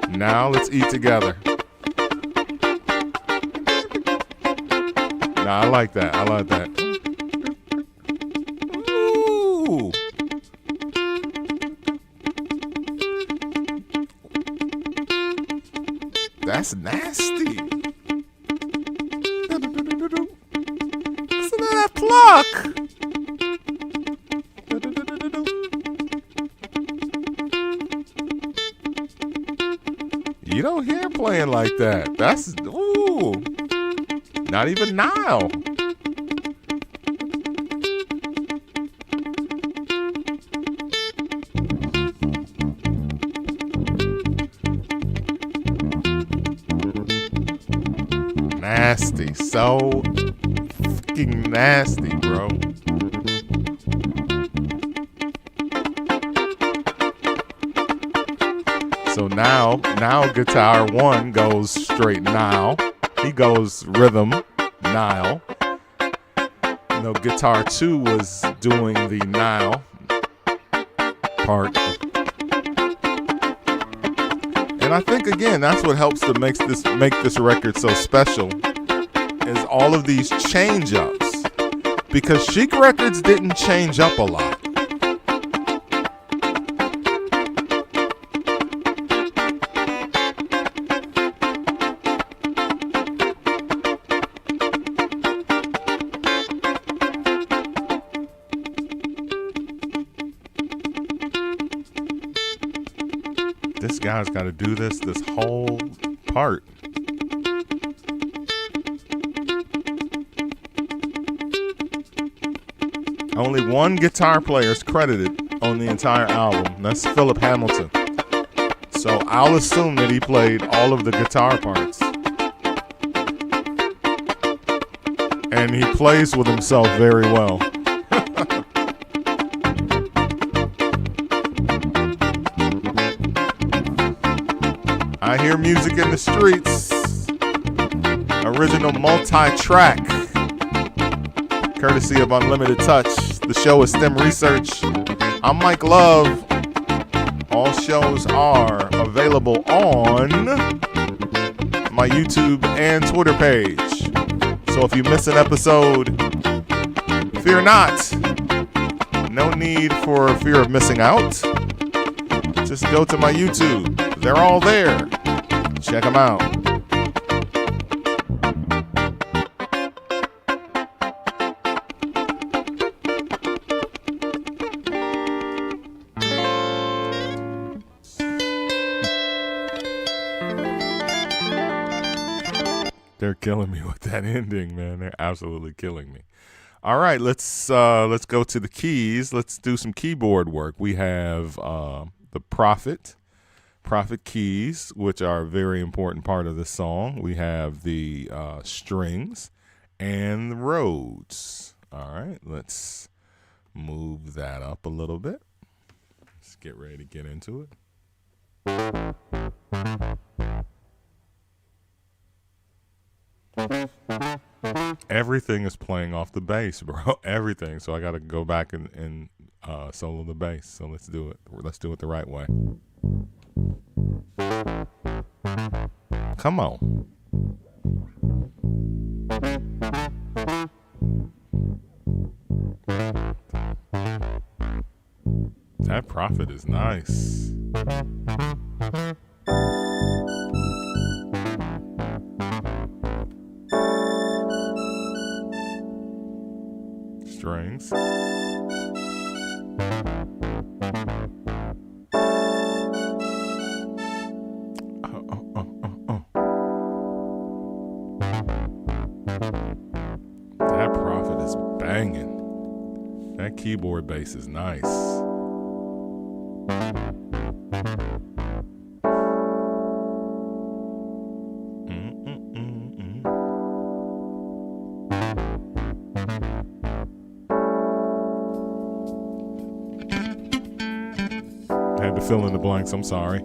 Now let's eat together. Nah, I like that. I like that. Ooh. That's nasty. Listen to that pluck. You don't hear playing like that. That's, ooh. Not even Nile. Nasty. So fucking nasty, bro. So now guitar 1 goes straight Nile. He goes rhythm, Nile. You know, guitar 2 was doing the Nile part. And I think, again, that's what helps to make this record so special, is all of these change-ups. Because Chic records didn't change up a lot. guy's got to do this whole part. Only one guitar player is credited on the entire album. That's Philip Hamilton. So I'll assume that he played all of the guitar parts. And he plays with himself very well. I hear music in the streets. Original multi-track. Courtesy of Unlimited Touch. The show is STEM Research. I'm Mike Love. All shows are available on my YouTube and Twitter page. So if you miss an episode, fear not. No need for fear of missing out. Just go to my YouTube. They're all there. Check them out. They're killing me with that ending, man. They're absolutely killing me. All right, let's go to the keys. Let's do some keyboard work. We have the Prophet keys, which are a very important part of the song. We have the strings and the Rhodes. All right, let's move that up a little bit. Let's get ready to get into it. Everything is playing off the bass, bro. Everything. So I got to go back and solo the bass. So let's do it. Let's do it the right way. Come on. That Prophet is nice. Strings. That Prophet is banging. That keyboard bass is nice. Had to fill in the blanks, I'm sorry.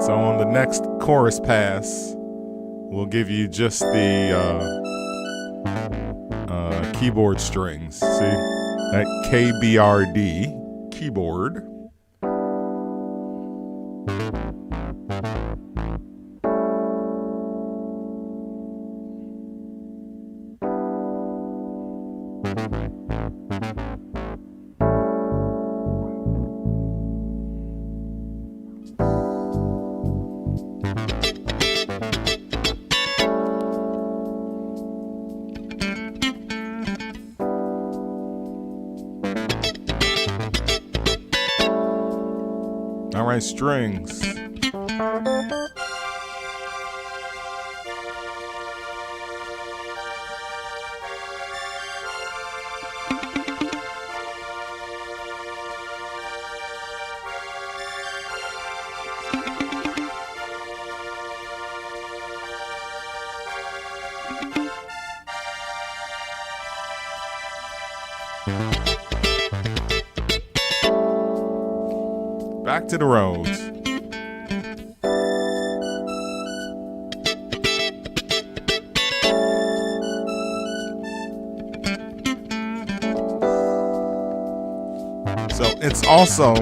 So on the next chorus pass, we'll give you just the keyboard strings. See, that KBRD keyboard. All right, strings. Back to the Rhodes. So it's also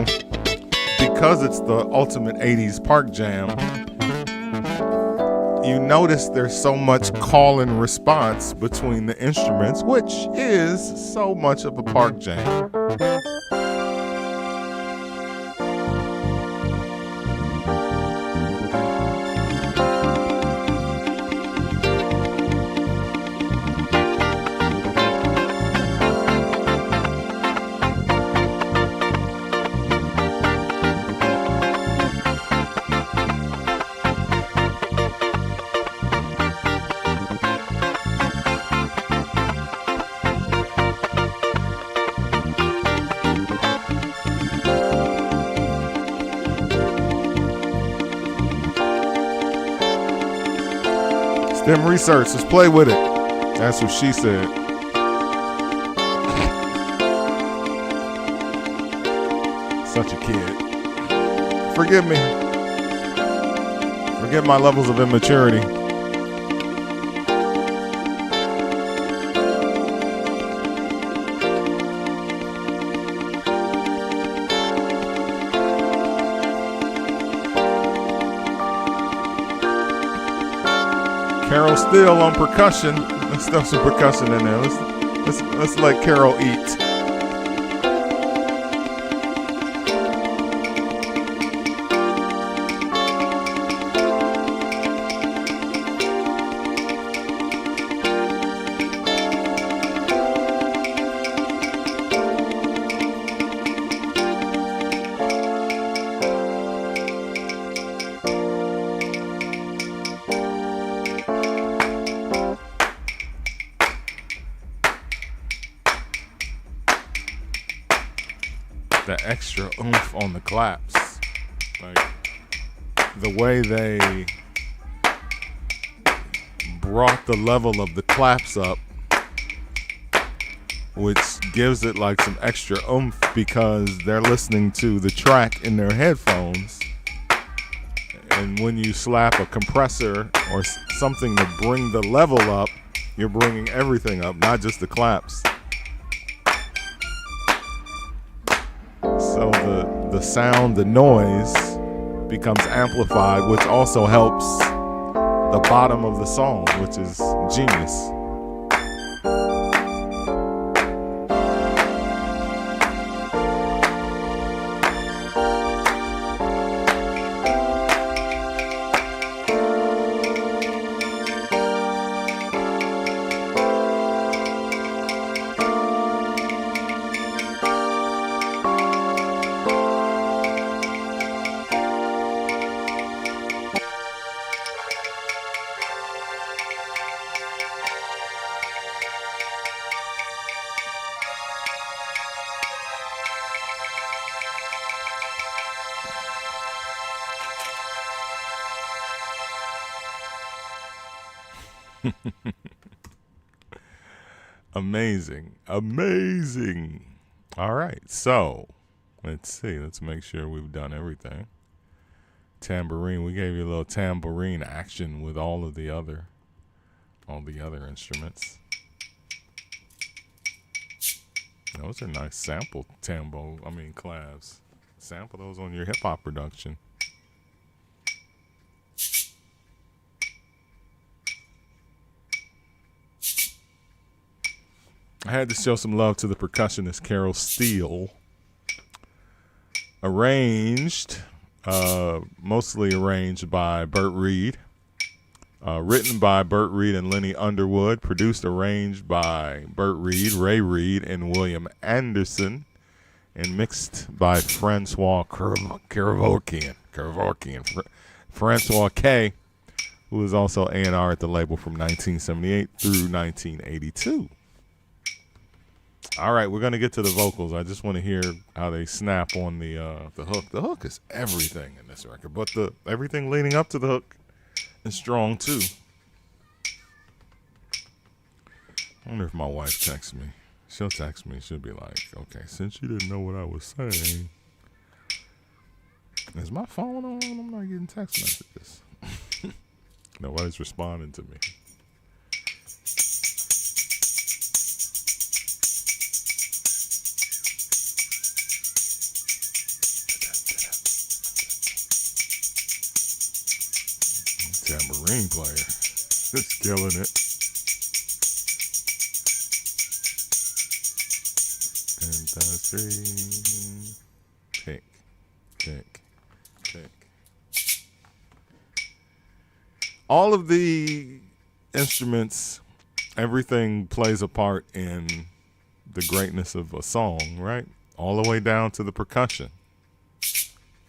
because it's the ultimate 80s park jam, you notice there's so much call and response between the instruments, which is so much of a park jam. S.T.E.M research, let's play with it. That's what she said. Such a kid. Forgive me. Forgive my levels of immaturity. Carol Steele on percussion. Let's stuff some percussion in there. Let's let Carol eat. The extra oomph on the claps, like the way they brought the level of the claps up, which gives it like some extra oomph because they're listening to the track in their headphones. And when you slap a compressor or something to bring the level up, you're bringing everything up, not just the claps. So the sound, the noise becomes amplified, which also helps the bottom of the song, which is genius. Amazing. All right, so let's see. Let's make sure we've done everything. Tambourine. We gave you a little tambourine action with all the other instruments. Those are nice sample clavs. Sample those on your hip hop production. I had to show some love to the percussionist Carol Steele. Mostly arranged by Burt Reed. Written by Burt Reed and Lenny Underwood. Produced, arranged by Burt Reed, Ray Reed, and William Anderson. And mixed by Francois Kevorkian. Francois K., who was also A&R at the label from 1978 through 1982. All right, we're going to get to the vocals. I just want to hear how they snap on the hook. The hook is everything in this record, but everything leading up to the hook is strong too. I wonder if my wife texts me. She'll text me. She'll be like, okay, since you didn't know what I was saying, is my phone on? I'm not getting text messages. Nobody's responding to me. violin player. It's killing it. And three. Pick. All of the instruments, everything plays a part in the greatness of a song, right? All the way down to the percussion.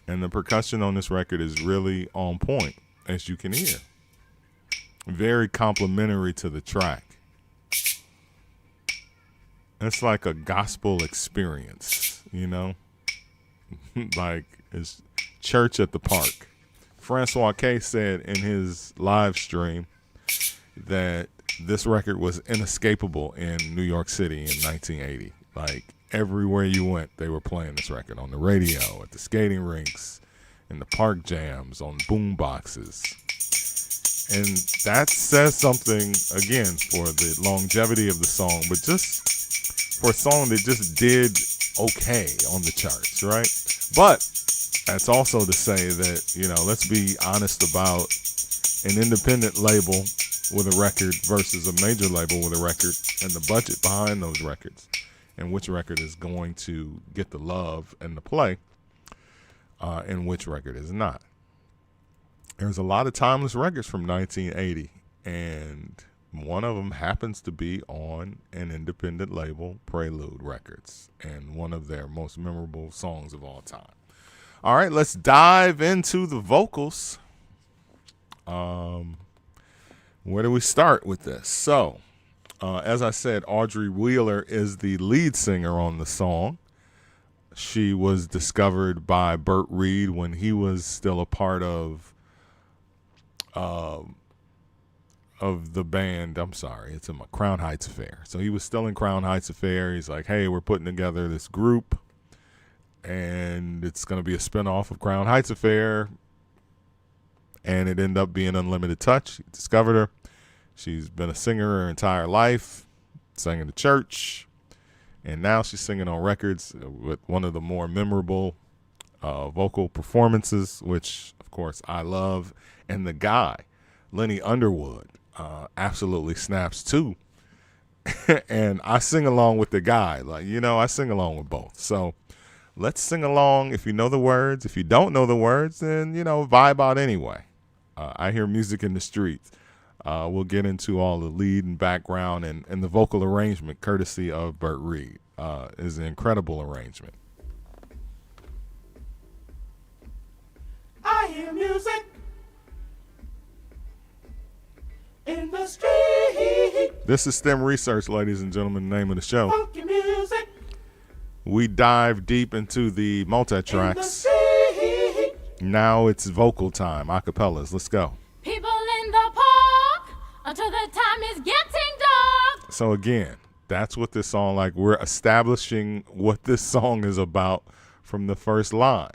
And the percussion on this record is really on point, as you can hear. Very complimentary to the track. It's like a gospel experience, you know? Like it's church at the park. Francois K said in his live stream that this record was inescapable in New York City in 1980. Like everywhere you went, they were playing this record on the radio, at the skating rinks, in the park jams, on boom boxes. And that says something, again, for the longevity of the song, but just for a song that just did okay on the charts, right? But that's also to say that, you know, let's be honest about an independent label with a record versus a major label with a record and the budget behind those records and which record is going to get the love and the play and which record is not. There's a lot of timeless records from 1980, and one of them happens to be on an independent label, Prelude Records, and one of their most memorable songs of all time. All right, let's dive into the vocals. Where do we start with this? So, as I said, Audrey Wheeler is the lead singer on the song. She was discovered by Burt Reed when he was still a part of the band. I'm sorry, it's in Crown Heights Affair. So he was still in Crown Heights Affair. He's like, hey, we're putting together this group, and it's going to be a spinoff of Crown Heights Affair. And it ended up being Unlimited Touch. He discovered her. She's been a singer her entire life, sang in the church, and now she's singing on records with one of the more memorable vocal performances, which, of course, I love. And the guy, Lenny Underwood, absolutely snaps too. And I sing along with the guy. Like, you know, I sing along with both. So let's sing along if you know the words. If you don't know the words, then, you know, vibe out anyway. I hear music in the streets. We'll get into all the lead and background and the vocal arrangement, courtesy of Burt Reed. Is an incredible arrangement.
I hear music in the street.
This is S.T.E.M Research, ladies and gentlemen, the name of the show.
Funky music.
We dive deep into the multi-tracks. Now it's vocal time, acapellas. Let's go.
People in the park until the time is getting dark.
So again, that's what this song, like, we're establishing what this song is about from the first line.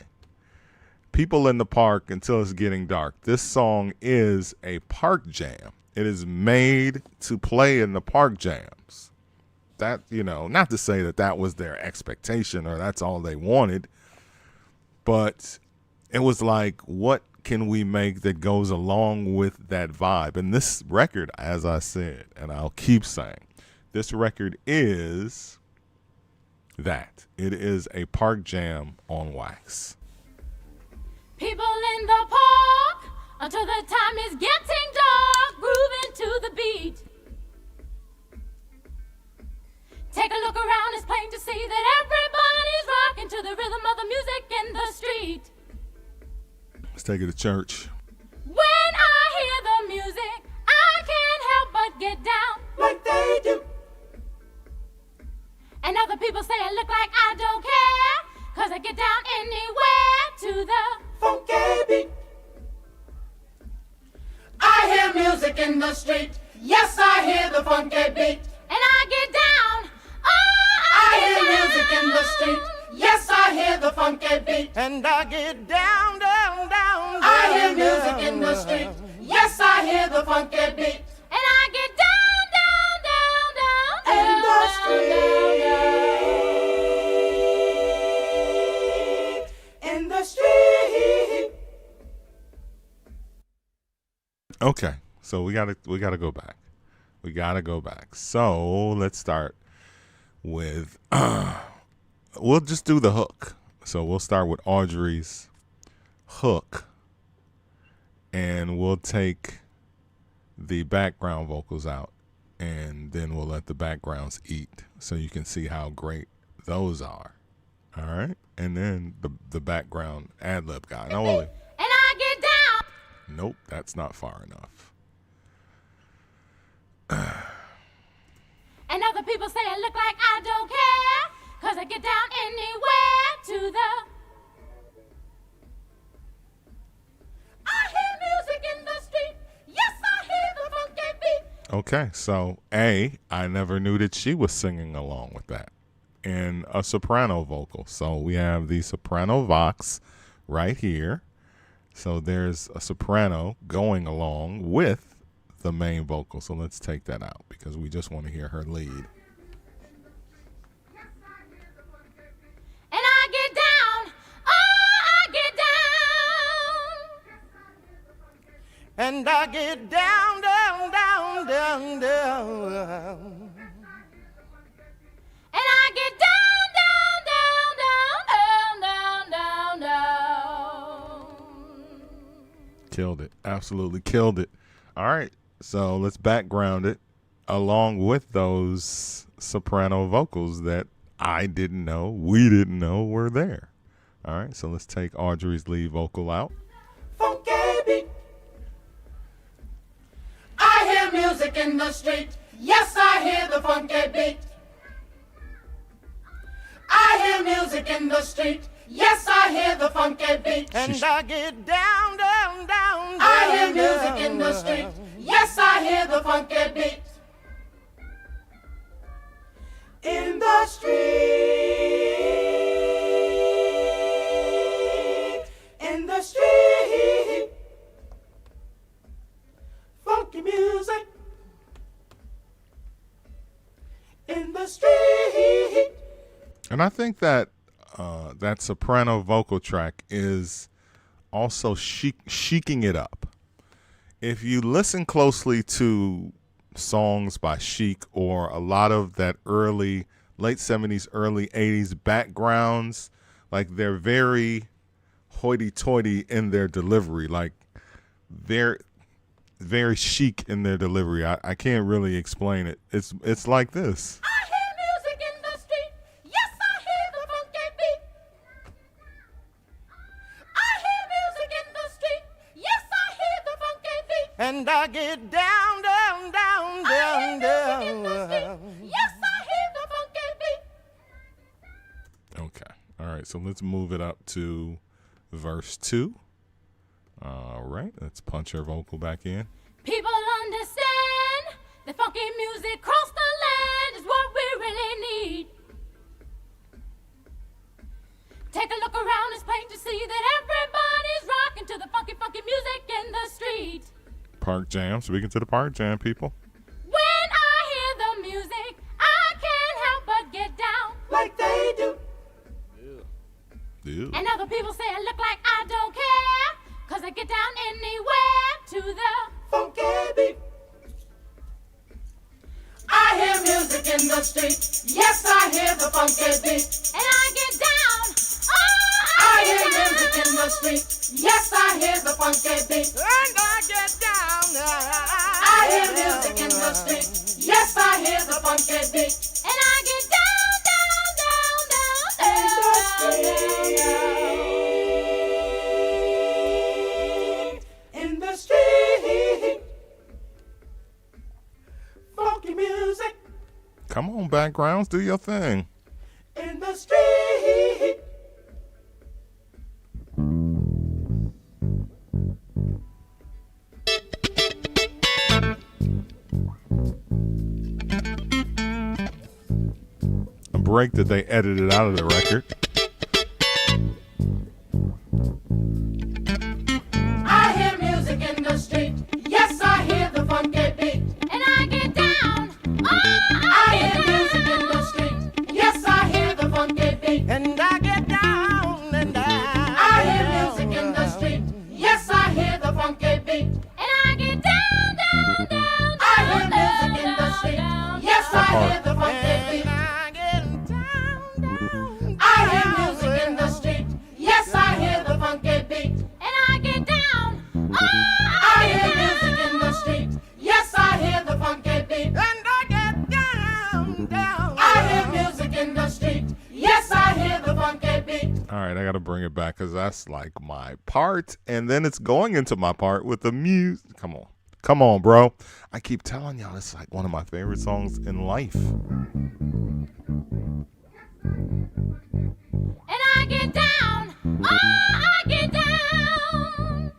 People in the park until it's getting dark. This song is a park jam. It is made to play in the park jams. That, you know, not to say that that was their expectation or that's all they wanted, but it was like, what can we make that goes along with that vibe? And this record, as I said, and I'll keep saying, this record is that. It is a park jam on wax.
People in the park until the time is getting dark, grooving to the beat. Take a look around, it's plain to see that everybody's rocking to the rhythm of the music in the street.
Let's take it to church.
When I hear the music, I can't help but get down
Like they do.
And other people say I look like I don't care, 'cause I get down anywhere to the
Funky beat. I hear music in the street. Yes, I hear the funky beat.
and I get down. Oh,
I
get
hear
down.
music in the street. Yes, I hear the funky beat.
And I get down, down, down.
I hear
down,
music in the
down.
street. Yes, I hear the funky beat.
And I get down, down, down, down,
In the
down,
street. In the street.
Okay, so we gotta go back. We gotta go back. So let's start with we'll just do the hook. So we'll start with Audrey's hook, and we'll take the background vocals out, and then we'll let the backgrounds eat, so you can see how great those are. All right, and then the background ad lib guy. No,
And I get down.
nope, that's not far enough.
And other people say I look like I don't care, 'cause I get down anywhere to the. I hear music in the street. Yes, I hear the funky beat.
Okay, so I never knew that she was singing along with that in a soprano vocal. So we have the soprano vox right here. So there's a soprano going along with the main vocal. So let's take that out because we just want to hear her lead.
And I get down. Oh, I get down.
And I get down, down, down, down, down.
And I get down, down, down, down, down, down, down.
Killed it. Absolutely killed it. All right. So let's background it along with those soprano vocals that I didn't know, we didn't know were there. All right. So let's take Audrey's lead vocal out.
Funky beat. I hear music in the street. Yes, I hear the funky beat. I hear music in the street. Yes, I hear the funky beat.
And I get down, down, down, down.
I hear music in the street. Yes, I hear the funky beat. In the street. In the street. Funky music. In the street.
And I think that that soprano vocal track is also chiking it up. If you listen closely to songs by Chic or a lot of that late 70s, early 80s backgrounds, like they're very hoity-toity in their delivery, like they're very chic in their delivery. I can't really explain it. It's like this.
I hear music in the street. Yes, I hear the funky beat. I hear music in the street. Yes, I hear the funky beat.
And I get down, down, down,
I hear
down,
music in the
down.
street. Yes, I hear the funky beat.
Okay. All right. So let's move it up to verse 2. All right. Let's punch her vocal back in.
People understand that funky music across the land is what we really need. Take a look around this place to see that everybody's rocking to the funky, funky music in the street.
Park Jam. Speaking to the Park Jam people.
When I hear the music, I can't help but get down.
Like they do.
Ew.
And other people say I look like I don't care, 'cause I get down anywhere to the.
Funky beat. I hear music in the street. Yes, I hear the funky beat.
And I get down. Oh,
I
get
hear
down.
music in the street. Yes, I hear the funky beat.
And I get down.
I hear music in the street. Yes, I hear the funky beat.
And I get down, down, down, down,
In the
down,
street. In the street. Funky music.
Come on, backgrounds. Do your thing.
In the street.
A break that they edited out of the record.
I hear music in the street. Yes, I hear the funky beat.
and I get down. Oh,
I hear music in the street. Yes, I hear the funky beat.
And I get down. And
I hear music in the street. Yes, I hear the funky beat.
and I get down.
part.
hear the funky beat.
I get down,
I hear music in the street. Yes, I hear the funky beat.
And I get down. Oh,
I hear music in the street. Yes, I hear the funky beat.
and I get down.
I hear music in the street. Yes, I hear the funky beat.
All right, I got to bring it back because that's like my part. And then it's going into my part with the music. Come on. Come on, bro. I keep telling y'all, it's like one of my favorite songs in life.
and I get down. Oh, I get down.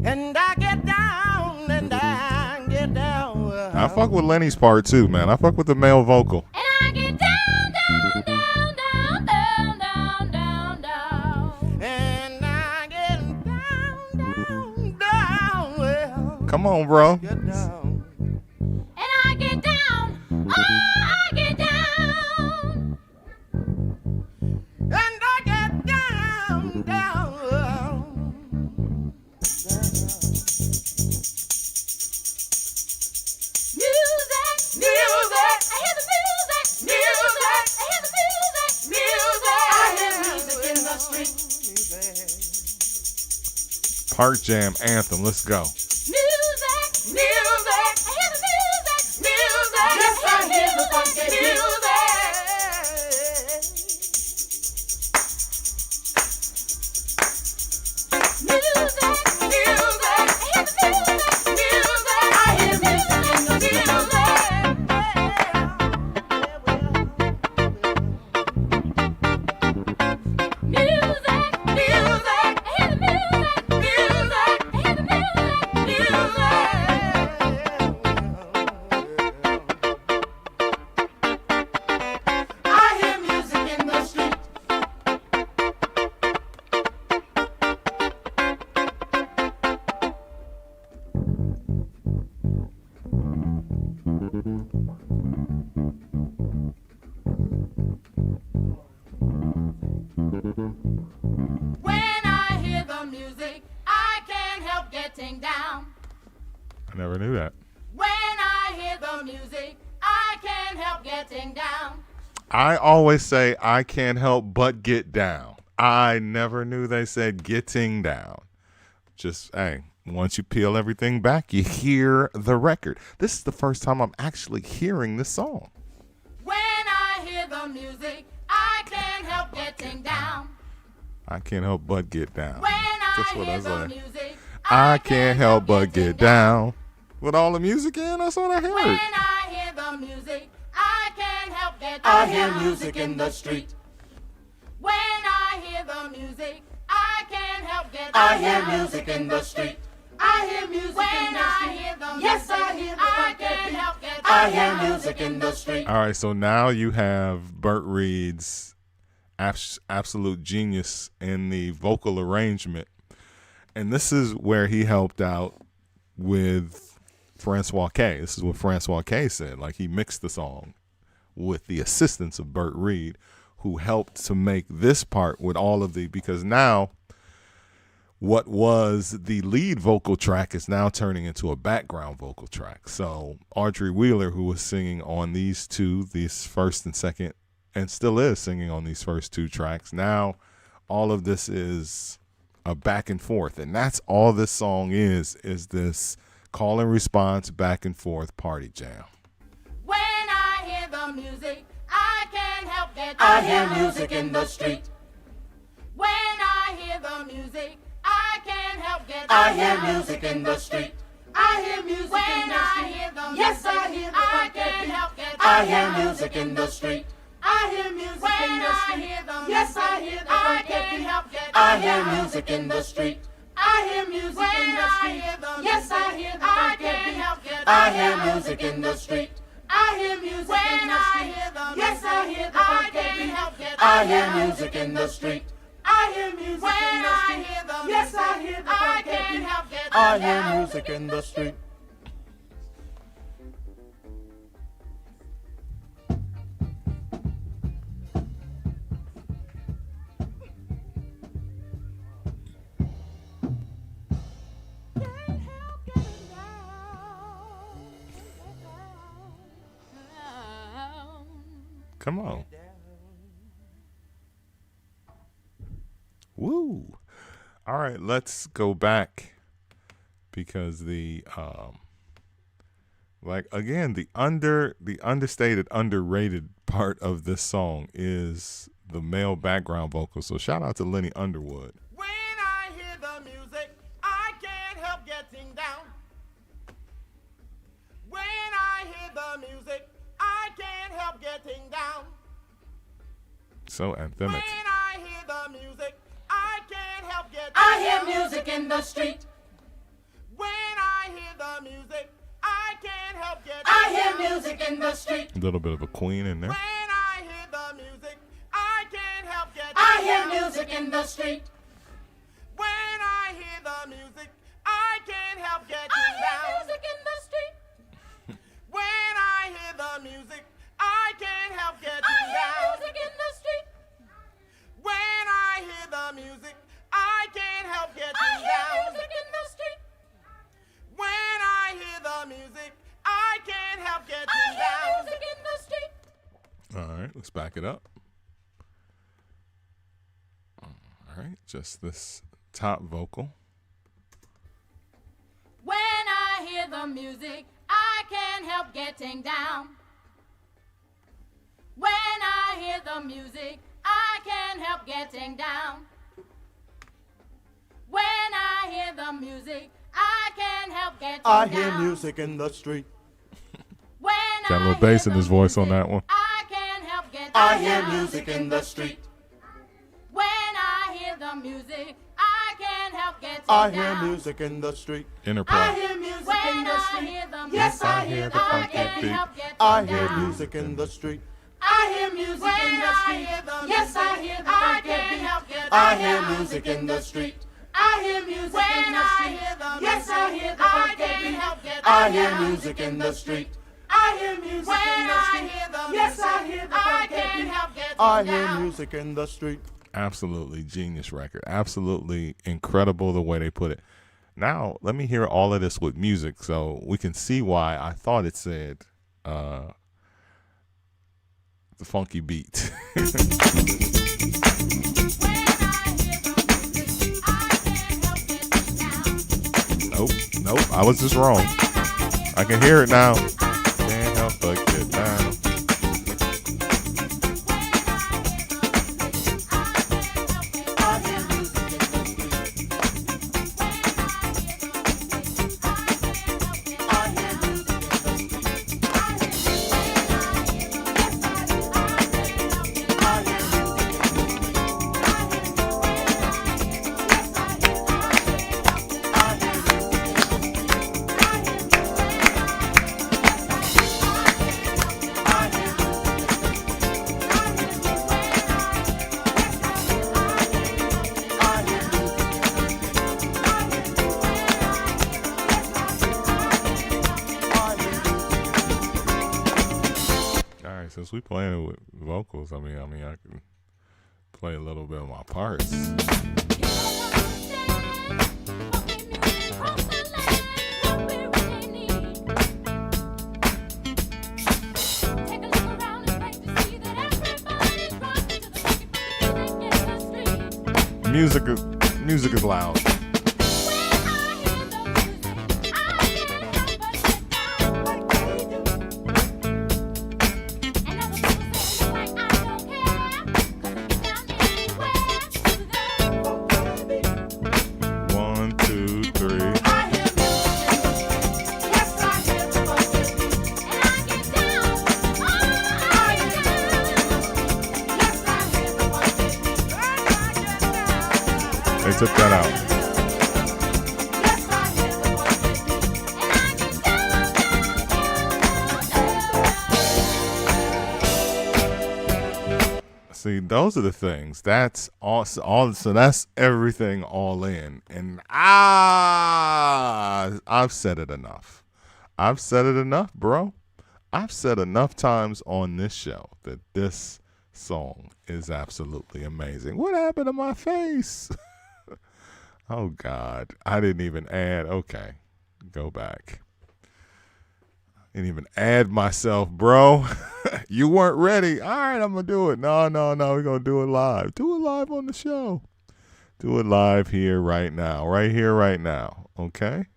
And I get down, and I get down.
I fuck with Lenny's part too, man. I fuck with the male vocal.
And I get down, down, down, down, down, down, down, down.
And I get down. Well,
Come on, bro.
get down.
And I get down. Oh, I get down.
And I get down.
Music, music. I hear the music, music. I hear the music, music.
I hear music in the street.
Park Jam anthem. Let's go.
Music, music. I hear the music, music.
Yes, I hear the funky beat.
Music, music. I hear the music, music.
I hear music in the street.
Music, music. I hear the music, music. I hear the music, music.
I hear music in the street. When I hear the music, I can't help getting down.
I never knew that.
When I hear the music, I can't help getting down.
I always say I can't help but get down. I never knew they said getting down. Just, hey, once you peel everything back, you hear the record. This is the first time I'm actually hearing this song.
When I hear the music, I can't help getting down.
I can't help but get down.
When I
That's what I
hear the
say.
music,
I can't help but get down. With all the music in, that's what I
When
heard.
I hear the music, I can't help getting
I
down.
hear music in the street.
When I hear the music, I can't help getting
I
down.
hear music in the street.
I hear music when in the street. I hear the music, yes, I hear the I can't help getting
I
down.
hear music in the street.
All right, so now you have Burt Reed's absolute genius in the vocal arrangement. And this is where he helped out with Francois K. This is what Francois K said. Like, he mixed the song with the assistance of Burt Reed, who helped to make this part with all of the, because now what was the lead vocal track is now turning into a background vocal track. So Audrey Wheeler, who was singing on these first and second, and still is singing on these first two tracks, now all of this is a back and forth. And that's all this song is this call and response, back and forth party jam.
When I hear the music, I can't help getting
I hear
down.
music in the street.
When I hear the music, I can't help getting
I hear
down.
music in the street.
I hear music when in the I street. Hear the yes, music, I hear the I can't help getting
I
down.
hear music in the street.
I hear music when in the street. I hear the yes, I hear the I can't help getting
I hear
down.
music in the street.
I hear music when in the street. I hear the yes, I hear the I can't help getting
I hear
down.
music in the street.
I hear music when in the street. I hear the yes, I hear the I can't help getting
I hear
down.
music in the street.
I hear music when I hear the yes, I hear the I can't help getting
I
down.
hear music in the street.
Come on. Woo. All right, let's go back because the the understated, underrated part of this song is the male background vocal. So shout out to Lenny Underwood.
When I hear the music, I can't help getting down. When I hear the music, I can't help getting down.
So anthemic.
When I hear the music, I can't help getting
I
down.
hear music in the street.
When I hear the music, I can't help getting
I
down.
hear music in the street.
A little bit of a Queen in there.
When I hear the music, I can't help getting
I hear
down.
music in the street.
When I hear the music, I can't help getting
I hear
down.
music in the street.
When I hear the music, I can't help getting
I hear
down.
music in the street.
When I hear the music, I can't help getting
I hear
down.
music in the street.
When I hear the music, I can't help getting
I hear
down.
music in the street.
All right, let's back it up. All right, just this top vocal.
When I hear the music, I can't help getting down. When I hear the music, I can't help getting down. When I hear the music, I can't help getting
I
down.
hear music in the street.
When
Got a little
I
bass
hear
in his
the
voice on
music,
that one.
I can't help getting
I
down.
hear music in the street.
When I hear the music, I can't help getting
I
down.
hear music in the street.
Interplay.
I hear music
When
in the
I
street.
hear the music,
Yes, I hear the
I
funky
can't
beat.
help getting
I hear
down.
music in the street.
I hear music
When
in the
I
street.
hear the
Yes, I
music,
hear the
I
funky
can't
beat.
help getting
I
down.
hear music in the street.
I hear music
When
in the
I
street.
hear the
Yes, I
music,
hear the
I
funky
can't
beat.
help getting
I hear
down.
music in the street.
I hear music
When
in the
I
street.
hear the
Yes, I
music,
hear the
I
funky
can't
beat.
help getting
I hear
down.
music in the street.
Absolutely genius record. Absolutely incredible the way they put it. Now, let me hear all of this with music so we can see why I thought it said the funky beat.
When I hear the music, I can't help getting down.
Nope, I was just wrong. I can hear it now. Can't help but get down.
I hear music in the street. I hear music in the street. I hear music in
All right, since we playing it with vocals, I mean, I can play a little bit of my parts. Music is loud. One, two, three. They took that out. See, those are the things. That's all. So that's everything all in. And I've said it enough. I've said it enough, bro. I've said enough times on this show that this song is absolutely amazing. What happened to my face? Oh God, I didn't even add. Okay, go back. Didn't even add myself, bro. You weren't ready. All right, I'm going to do it. No. We're going to do it live. Do it live on the show. Do it live here right now. Right here, right now. Okay?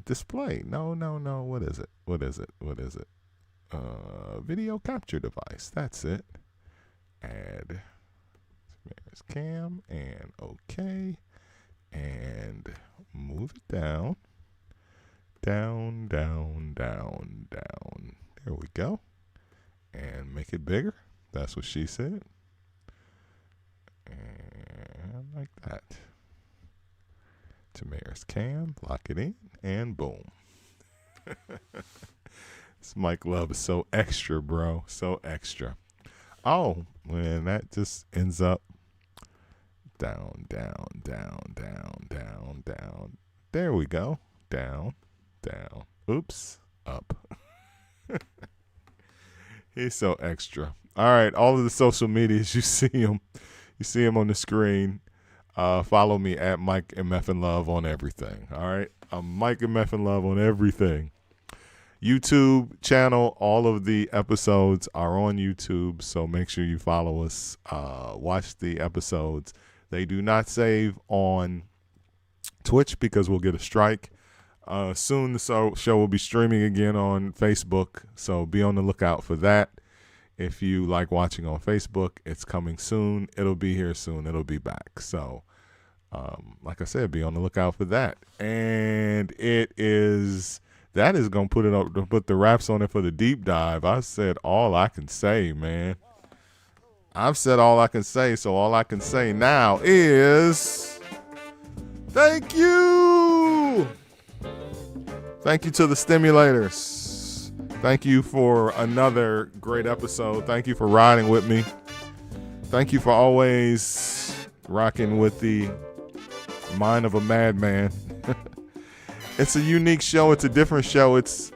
Display. No. What is it? Video capture device. That's it. Add Smear's cam and okay. And move it down. Down. There we go. And make it bigger. That's what she said. And like that. Tamir's cam, lock it in, and boom. This Mike Love is so extra, bro. So extra. Oh, man, that just ends up down. There we go. Down. Oops. Up. He's so extra. All right, all of the social medias, you see him on the screen. Follow me at Mike MFN Love on everything. All right, I'm Mike MFN Love on everything. YouTube channel, all of the episodes are on YouTube, so make sure you follow us. Watch the episodes. They do not save on Twitch because we'll get a strike. Soon the show will be streaming again on Facebook, so be on the lookout for that. If you like watching on Facebook, it's coming soon. It'll be here soon. It'll be back. So, like I said, be on the lookout for that. And that is going to put the wraps on it for the deep dive. I've said all I can say, man. I've said all I can say. So all I can say now is thank you. Thank you to the stimulators. Thank you for another great episode. Thank you for riding with me. Thank you for always rocking with the mind of a madman. It's a unique show. It's a different show. It's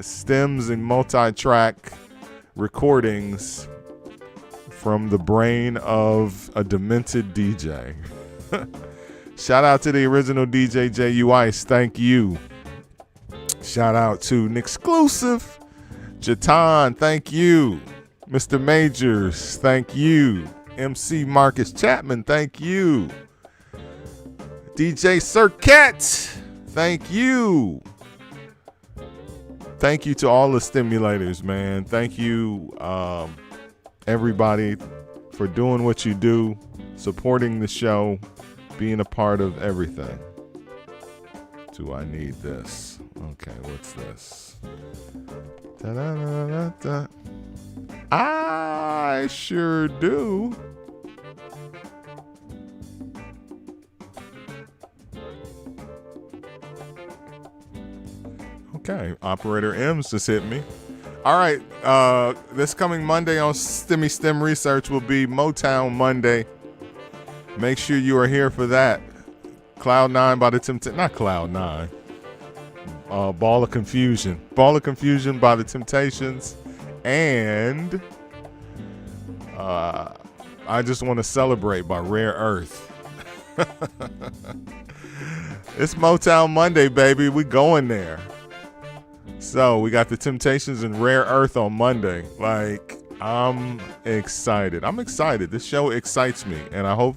stems and multi-track recordings from the brain of a demented DJ. Shout out to the original DJ J.U. Ice. Thank you. Shout out to an exclusive Jatan, thank you. Mr. Majors, thank you. MC Marcus Chapman, thank you. DJ Circuit, thank you. Thank you to all the stimulators, man. Thank you, everybody, for doing what you do, supporting the show, being a part of everything. Do I need this? Okay, what's this? Da-da-da-da-da. I sure do. Okay, Operator M's just hit me. All right, this coming Monday on STEM Research will be Motown Monday. Make sure you are here for that. Cloud 9 by the Temptations. Not Cloud 9. Ball of Confusion. Ball of Confusion by the Temptations. And I Just Want to Celebrate by Rare Earth. It's Motown Monday, baby. We going there. So we got the Temptations and Rare Earth on Monday. Like, I'm excited. This show excites me. And I hope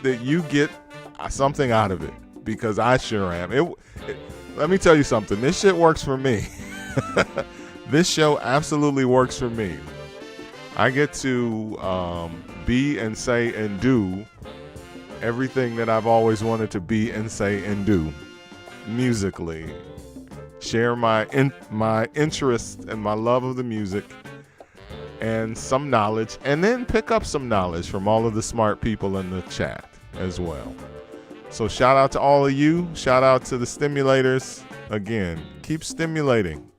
that you get something out of it, because I sure am. Let me tell you something. This shit works for me. This show absolutely works for me. I get to be and say and do everything that I've always wanted to be and say and do musically. Share my interest and my love of the music and some knowledge, and then pick up some knowledge from all of the smart people in the chat as well. So shout out to all of you. Shout out to the stimulators. Again, keep stimulating.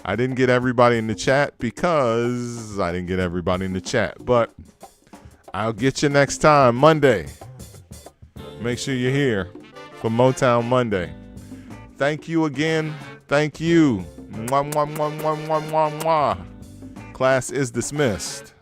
I didn't get everybody in the chat because I didn't get everybody in the chat, but I'll get you next time, Monday. Make sure you're here for Motown Monday. Thank you again. Thank you. Mwah, mwah, mwah, mwah, mwah, mwah, mwah. Class is dismissed.